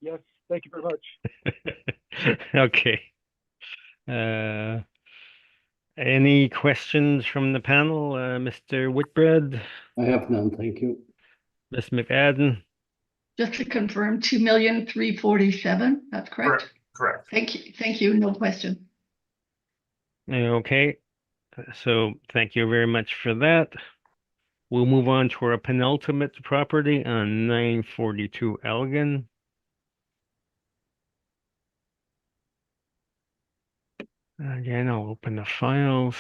Yes, thank you very much. Okay. Any questions from the panel? Mr. Whitbread, I have none, thank you. Ms. McAdam? Just to confirm, 2,347,000, that's correct? Correct. Thank you, no question. Okay, so thank you very much for that. We'll move on to our penultimate property on 942 Elgin. Again, I'll open the files.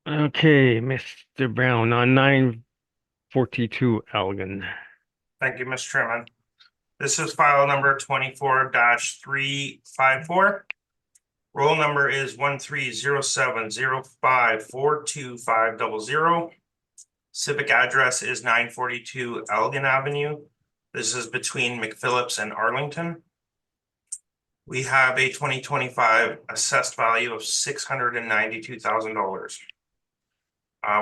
Okay, Mr. Brown on 942 Elgin. Thank you, Mr. Chairman. This is file number 24-354. Roll number is 1307054250. Civic address is 942 Elgin Avenue. This is between McPhillips and Arlington. We have a 2025 assessed value of $692,000.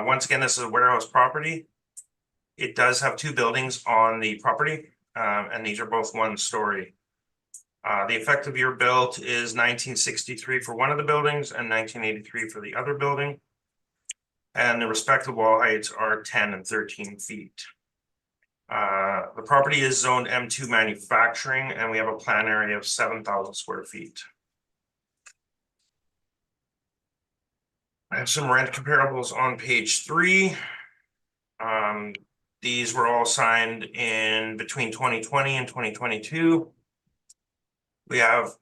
Once again, this is a warehouse property. It does have two buildings on the property, and these are both one story. The effective year built is 1963 for one of the buildings and 1983 for the other building. And the respective wall heights are 10 and 13 feet. The property is zoned M2 manufacturing, and we have a plan area of 7,000 square feet. I have some rent comparables on page 3. These were all signed in between 2020 and 2022. We have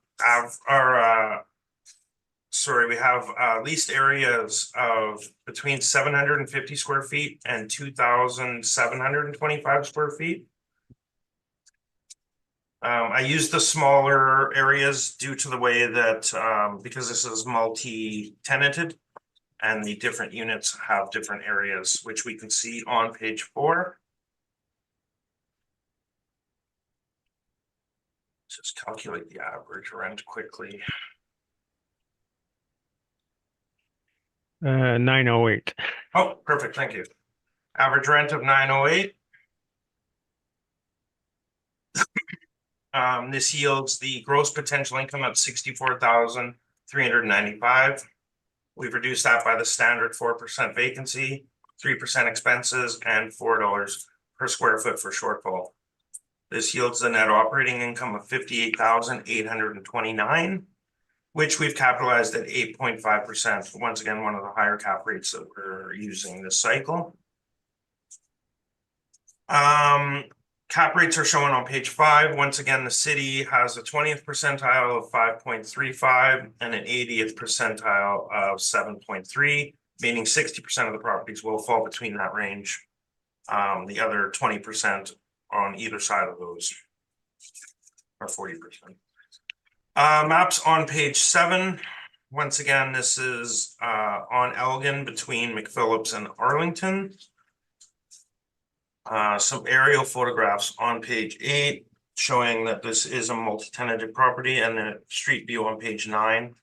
leased areas of between 750 square feet and 2,725 square feet. I use the smaller areas due to the way that because this is multi-tenanted and the different units have different areas, which we can see on page 4. Just calculate the average rent quickly. 908. Oh, perfect, thank you. Average rent of 908. This yields the gross potential income of 64,395. We've reduced that by the standard 4% vacancy, 3% expenses, and $4 per square foot for shortfall. This yields the net operating income of 58,829, which we've capitalized at 8.5%. Once again, one of the higher cap rates that we're using this cycle. Cap rates are shown on page 5. Once again, the city has a 20th percentile of 5.35 and an 80th percentile of 7.3, meaning 60% of the properties will fall between that range. The other 20% on either side of those, or 40%. Maps on page 7. Once again, this is on Elgin between McPhillips and Arlington. Some aerial photographs on page 8 showing that this is a multi-tenanted property, and the street view on page 9.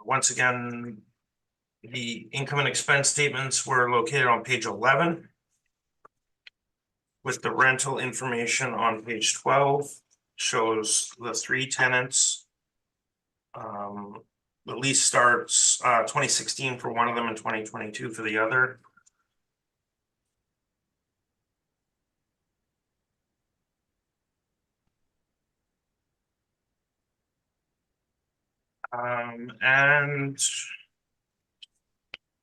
Once again, the income and expense statements were located on page 11, with the rental information on page 12. Shows the 3 tenants. The lease starts 2016 for one of them and 2022 for the other. And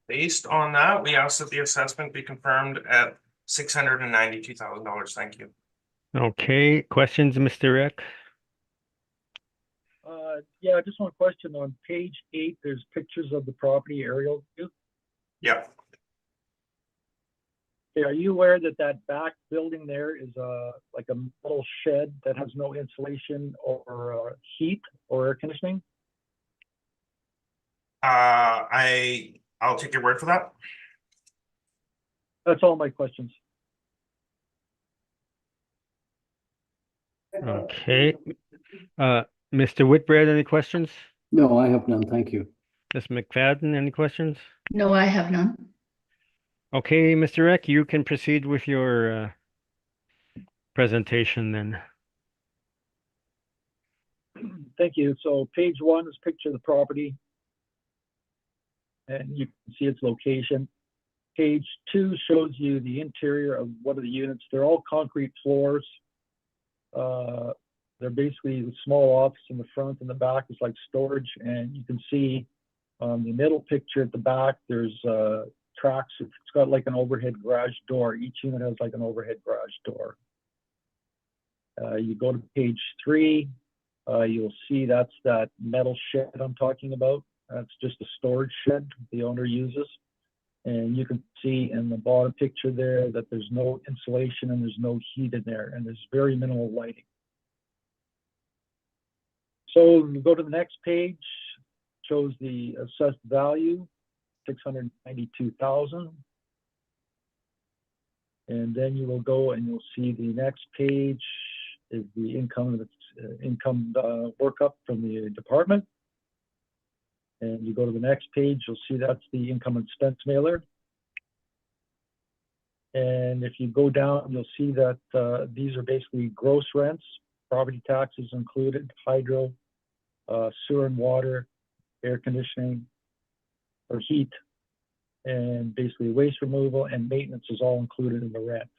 based on that, we ask that the assessment be confirmed at $692,000. Thank you. Okay, questions, Mr. Rick? Yeah, just one question. On page 8, there's pictures of the property aerial view. Yeah. Okay, are you aware that that back building there is like a metal shed that has no insulation or heat or air conditioning? I'll take your word for that. That's all my questions. Okay. Mr. Whitbread, any questions? No, I have none, thank you. Ms. McFadden, any questions? No, I have none. Okay, Mr. Eck, you can proceed with your presentation then. Thank you. So page 1 is picture of the property. And you can see its location. Page 2 shows you the interior of one of the units. They're all concrete floors. They're basically a small office in the front, and the back is like storage. And you can see on the middle picture at the back, there's tracks. It's got like an overhead garage door. Each unit has like an overhead garage door. You go to page 3, you'll see that's that metal shed I'm talking about. That's just a storage shed the owner uses. And you can see in the bottom picture there that there's no insulation and there's no heat in there, and there's very minimal lighting. So we go to the next page, shows the assessed value, $692,000. And then you will go and you'll see the next page is the income workup from the department. And you go to the next page, you'll see that's the income and expense mailer. And if you go down, you'll see that these are basically gross rents, property taxes included, hydro, sewer and water, air conditioning or heat, and basically waste removal and maintenance is all included in the rent.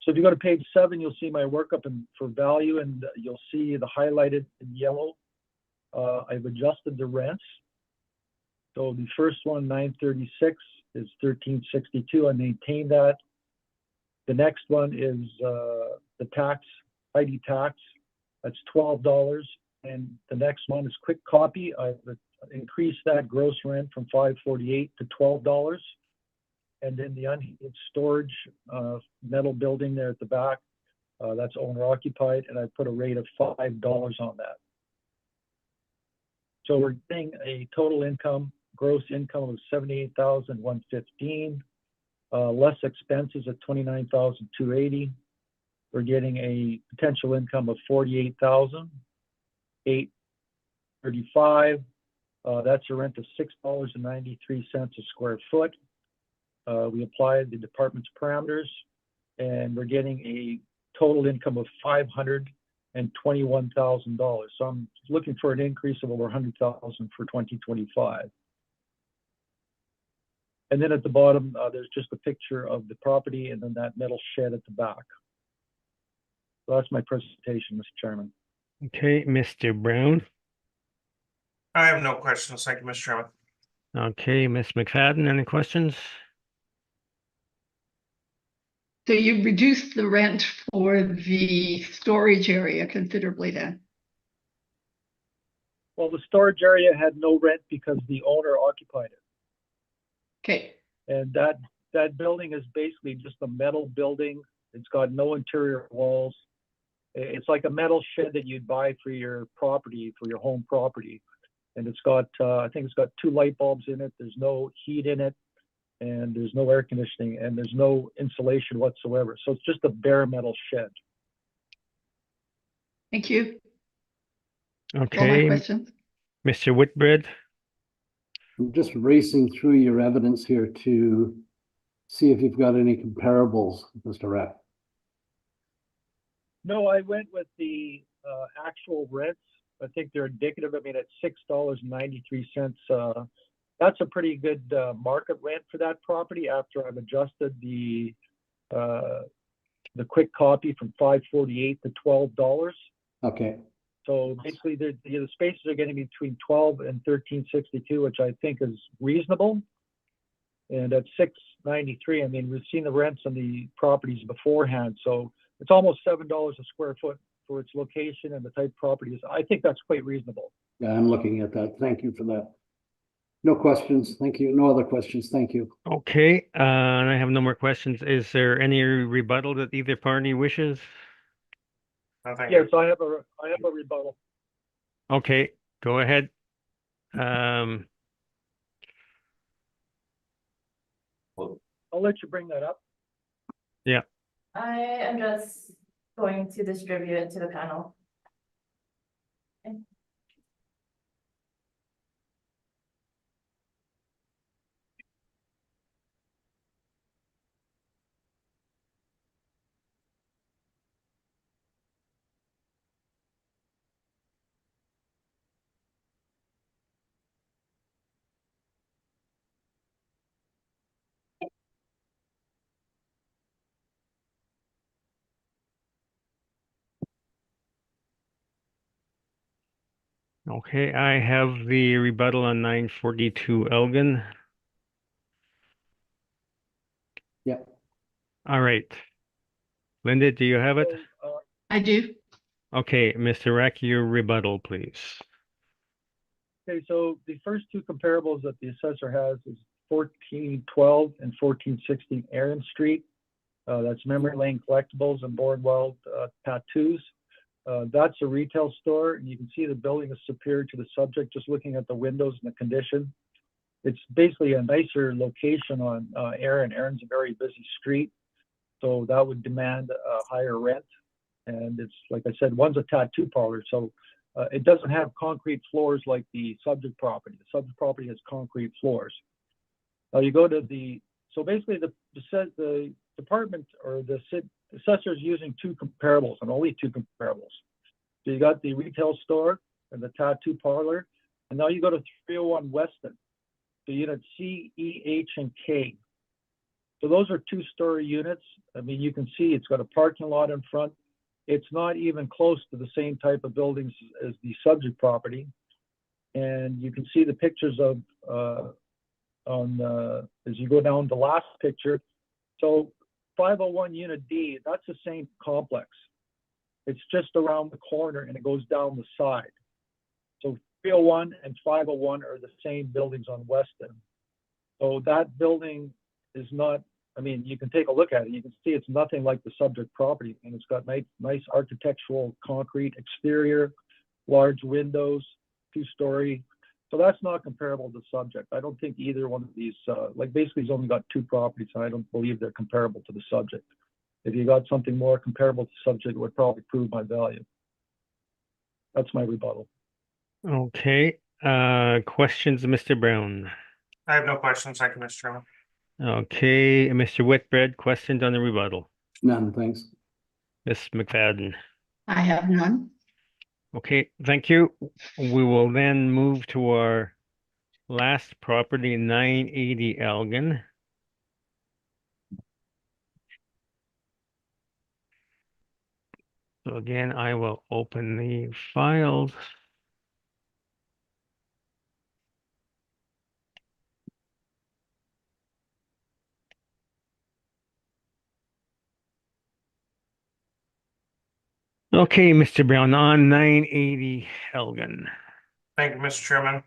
So if you go to page 7, you'll see my workup for value, and you'll see the highlighted in yellow. I've adjusted the rents. So the first one, 936, is 1362. I maintained that. The next one is the tax, ID tax. That's $12. And the next one is quick copy. I've increased that gross rent from $548 to $12. And then the unheated storage metal building there at the back, that's owner occupied, and I put a rate of $5 on that. So we're getting a total income, gross income of $78,115, less expenses at $29,280. We're getting a potential income of $48,835. That's a rent of $6.93 a square foot. We applied the department's parameters, and we're getting a total income of $521,000. So I'm looking for an increase of over $100,000 for 2025. And then at the bottom, there's just a picture of the property and then that metal shed at the back. So that's my presentation, Mr. Chairman. Okay, Mr. Brown. I have no questions. Thank you, Mr. Chairman. Okay, Ms. McFadden, any questions? So you reduced the rent for the storage area considerably then? Well, the storage area had no rent because the owner occupied it. Okay, And that building is basically just a metal building. It's got no interior walls. It's like a metal shed that you'd buy for your property, for your home property. And it's got, I think it's got 2 light bulbs in it. There's no heat in it, and there's no air conditioning, and there's no insulation whatsoever. So it's just a bare metal shed. thank you. All my Okay, questions. Mr. Whitbread. I'm just racing through your evidence here to see if you've got any comparables, Mr. Rapp. No, I went with the actual rents. I think they're indicative. I mean, at $6.93, that's a pretty good market rent for that property after I've adjusted the quick copy from $548 to $12. Okay, So basically, the spaces are getting between $12 and $13.62, which I think is reasonable. And at $6.93, I mean, we've seen the rents on the properties beforehand, so it's almost $7 a square foot for its location and the type of properties. I think that's quite reasonable. yeah, I'm looking at that. Thank you for that. No questions. Thank you. No other questions. Thank you. Okay, and I have no more questions. Is there any rebuttal that either party wishes? No, thank you. Yes, I have a rebuttal. Okay, go ahead. I'll let you bring that up. Yeah. I am just going to distribute it to the panel. Okay, I have the rebuttal on 942 Elgin. Yep. All right. Linda, do you have it? So, I do. Okay, Mr. Rack, your rebuttal, please. Okay, so the first two comparables that the assessor has is 1412 and 1416 Aaron Street. That's Memory Lane Collectibles and Boardwell Tattoos. That's a retail store, and you can see the building is superior to the subject just looking at the windows and the condition. It's basically a nicer location on Aaron. Aaron's a very busy street, so that would demand a higher rent. And it's, like I said, one's a tattoo parlor, so it doesn't have concrete floors like the subject property. The subject property has concrete floors. You go to so basically the department or the assessor is using two comparables and only two comparables. So you got the retail store and the tattoo parlor, and now you go to 301 Weston, so unit C, E, H, and K. So those are two-story units. I mean, you can see it's got a parking lot in front. It's not even close to the same type of buildings as the subject property. And you can see the pictures of as you go down the last picture. So 501 Unit D, that's the same complex. It's just around the corner and it goes down the side. So 301 and 501 are the same buildings on Weston. So that building is not, I mean, you can take a look at it. You can see it's nothing like the subject property, and it's got nice architectural concrete exterior, large windows, two-story. So that's not comparable to the subject. I don't think either one of these, like basically he's only got two properties, and I don't believe they're comparable to the subject. If you got something more comparable to the subject, it would probably prove my value. That's my rebuttal. Okay, questions, Mr. Brown? I have no questions. Thank you, Mr. Chairman. Okay, Mr. Whitbread, questions on the rebuttal? None, thanks. Ms. McFadden? I have none. Okay, thank you. We will then move to our last property, 980 Elgin. So again, I will open the files. Okay, Mr. Brown, on 980 Elgin. Thank you, Mr. Chairman.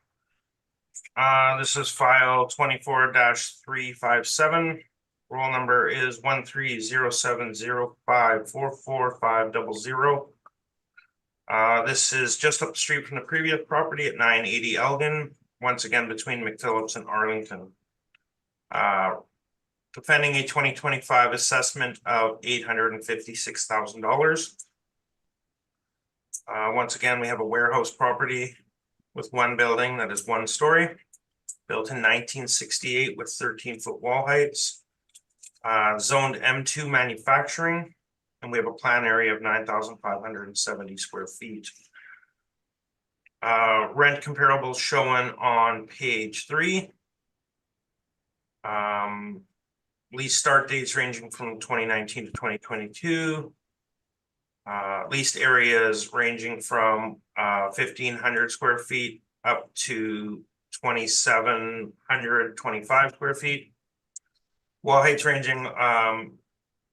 This is file 24-357. Roll number is 13070544500. This is just up the street from the previous property at 980 Elgin, once again between McPhillips and Arlington. Defending a 2025 assessment of $856,000. Once again, we have a warehouse property with one building that is one story, built in 1968 with 13-foot wall heights, zoned M2 manufacturing, and we have a plan area of 9,570 square feet. Rent comparables shown on page 3. Lease start dates ranging from 2019 to 2022. Leased areas ranging from 1,500 square feet up to 2,725 square feet. Wall heights ranging,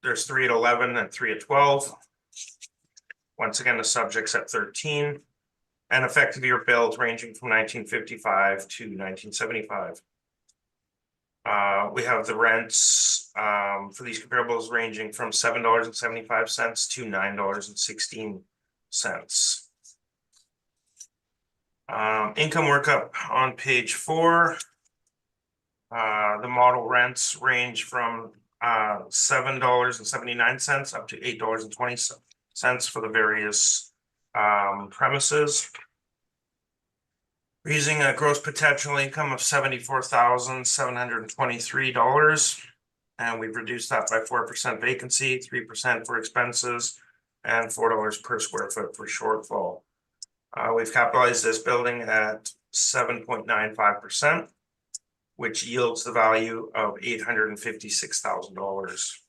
there's 3 at 11 and 3 at 12. Once again, the subject's at 13. And effective year built ranging from 1955 to 1975. We have the rents for these comparables ranging from $7.75 to $9.16. Income workup on page 4. The model rents range from $7.79 up to $8.20 for the various premises. We're using a gross potential income of $74,723. And we've reduced that by 4% vacancy, 3% for expenses, and $4 per square foot for shortfall. We've capitalized this building at 7.95%, which yields the value of $856,000.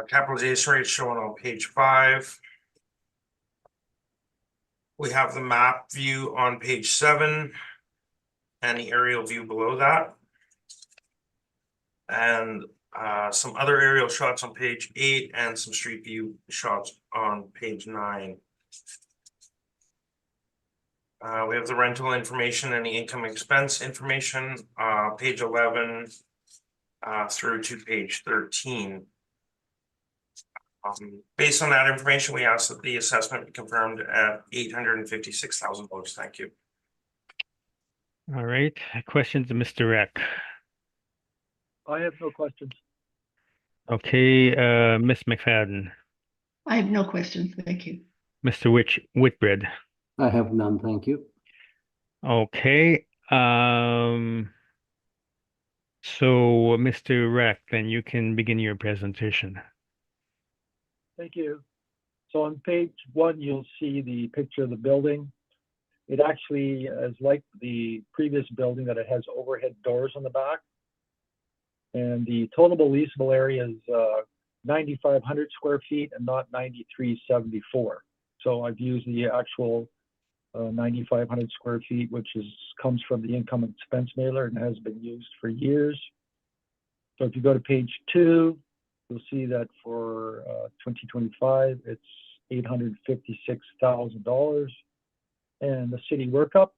Capitalization rate shown on page 5. We have the map view on page 7 and the aerial view below that. And some other aerial shots on page 8 and some street view shots on page 9. We have the rental information and the income expense information, page 11 through to page 13. Based on that information, we ask that the assessment be confirmed at $856,000. Thank you. All right, questions, Mr. Reck? I have no questions. Okay, Miss McFadden, I have no questions. Thank you. Mr. Whitbread. I have none, thank you. Okay, so Mr. Reck, then you can begin your presentation. Thank you. So on page 1, you'll see the picture of the building. It actually is like the previous building that it has overhead doors on the back. And the total leasable area is 9,500 square feet and not 9,374. So I've used the actual 9,500 square feet, which comes from the income and expense mailer and has been used for years. So if you go to page 2, you'll see that for 2025, it's $856,000 and the city workup.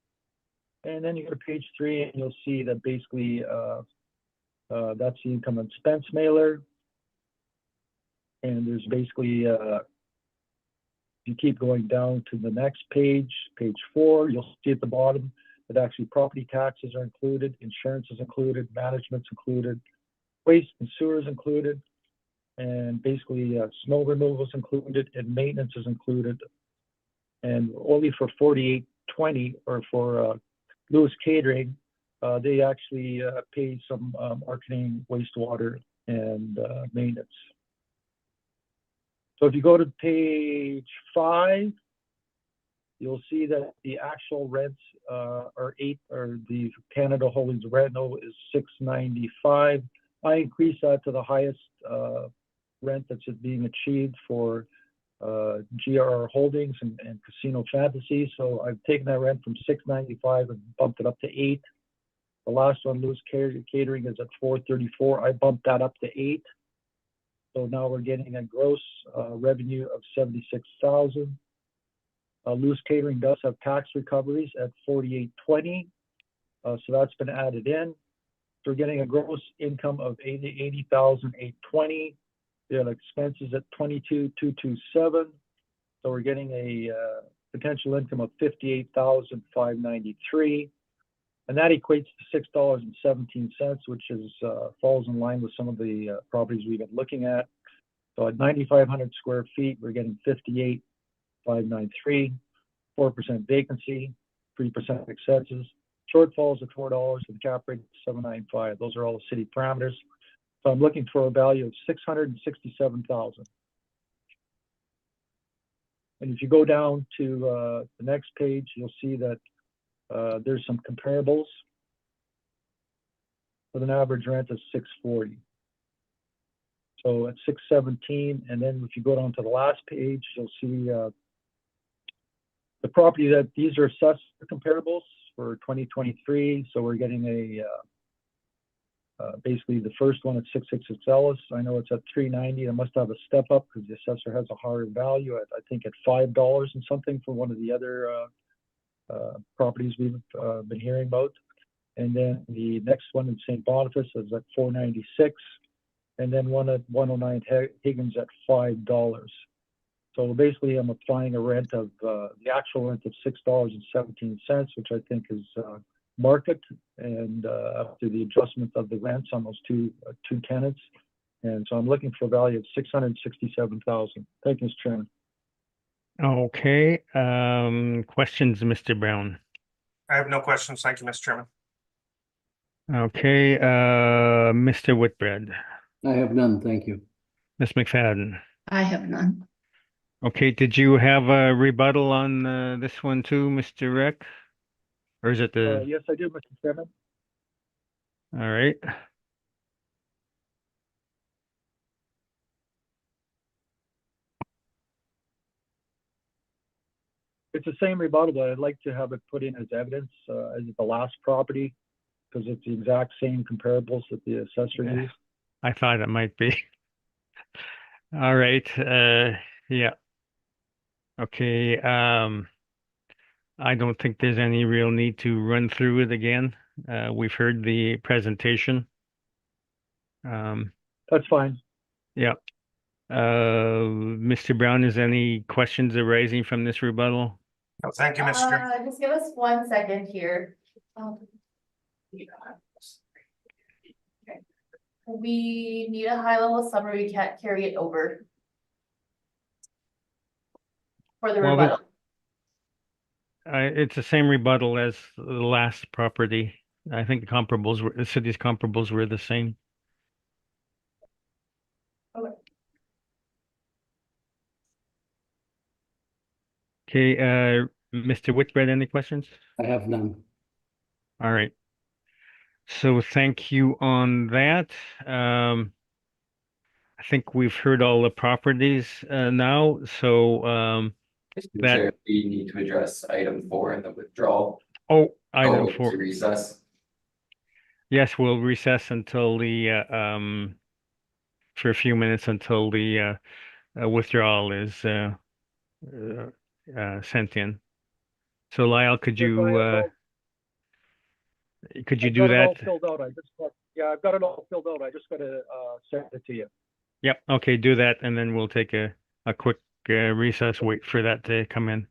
And then you go to page 3 and you'll see that basically that's the income and expense mailer. And there's basically, if you keep going down to the next page, page 4, you'll see at the bottom that actually property taxes are included, insurance is included, management's included, waste and sewer is included, and basically snow removal is included and maintenance is included. And only for 4820 or for Lewis Catering, they actually pay some marketing, wastewater, and maintenance. So if you go to page 5, you'll see that the actual rents are the Canada Holdings rental is $695. I increased that to the highest rent that's being achieved for GRR Holdings and Casino Fantasy. So I've taken that rent from $695 and bumped it up to $8. The last one, Lewis Catering, is at $434. I bumped that up to $8. So now we're getting a gross revenue of $76,000. Lewis Catering does have tax recoveries at $4820. So that's been added in. So we're getting a gross income of $80,820. The expenses at $22,227. So we're getting a potential income of $58,593. And that equates to $6.17, which falls in line with some of the properties we've been looking at. So at 9,500 square feet, we're getting $58,593, 4% vacancy, 3% expenses. Shortfalls at $4 and cap rate $795. Those are all the city parameters. So I'm looking for a value of $667,000. And if you go down to the next page, you'll see that there's some comparables with an average rent of $640. So at $617, and then if you go down to the last page, you'll see the property that these are assessed comparables for 2023. So we're getting basically the first one at 666 Ellis. I know it's at $390. I must have a step up because the assessor has a higher value. I think at $5 and something for one of the other properties we've been hearing about. And then the next one in St. Boniface is at $496. And then one at 109 Higgins at $5. So basically I'm applying a rent of the actual rent of $6.17, which I think is market and after the adjustment of the rents on those two tenants. And so I'm looking for a value of 667,000. Thank you, Mr. Chairman. Okay, questions, Mr. Brown? I have no questions. Thank you, Mr. Chairman. Okay, Mr. Whitbread, I have none, thank you. Ms. McFadden. I have none. Okay, did you have a rebuttal on this one too, Mr. Reck? Or is it the, Yes, I do, Mr. Chairman. all right, It's the same rebuttal, but I'd like to have it put in as evidence as the last property because it's the exact same comparables that the assessor Yeah. used. I thought it might be. All right, yeah. Okay, I don't think there's any real need to run through it again. We've heard the presentation. That's fine. Yeah. Mr. Brown, is any questions arising from this rebuttal? No, thank you, Mr. Chairman. Just give us 1 second here. Okay. We need a high level summary, we can't carry it over. For the Well, rebuttal. It's the same rebuttal as the last property. I think the city's comparables were the same. Okay, Mr. Whitbread, any questions? I have none. All right. So thank you on that. I think we've heard all the properties now, so Mr. That- Chair, we need to address item 4 in the withdrawal. item Go 4. to recess. Yes, we'll recess until the for a few minutes until the withdrawal is sent in. So Lyle, could Yes, I you have do I've got it all that? filled out. I've got it all filled out. I just got to send it to you. Yep, okay, do that, and then we'll take a quick recess, wait for that to come in.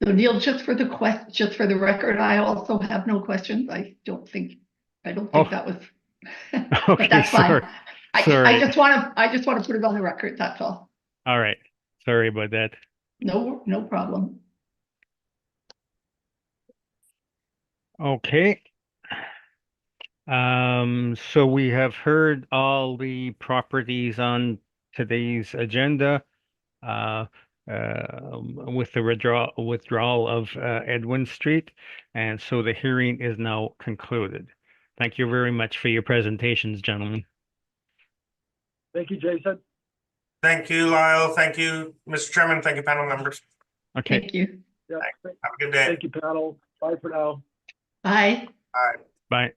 So Neil, just for the record, I also have no questions. I don't think Oh. that was. Okay, But that's fine. sorry. I Sorry. just want to put it on the record, that's all. All right, sorry about that. No problem. Okay. So we have heard all the properties on today's agenda, with the withdrawal of Edwin Street, and so the hearing is now concluded. Thank you very much for your presentations, gentlemen. Thank you, Jason. Thank you, Lyle. Thank you, Mr. Chairman. Thank you, panel members. Okay, Thank you. Yeah. Have a good day. Thank you, panel. Bye for now. Bye. Bye. bye.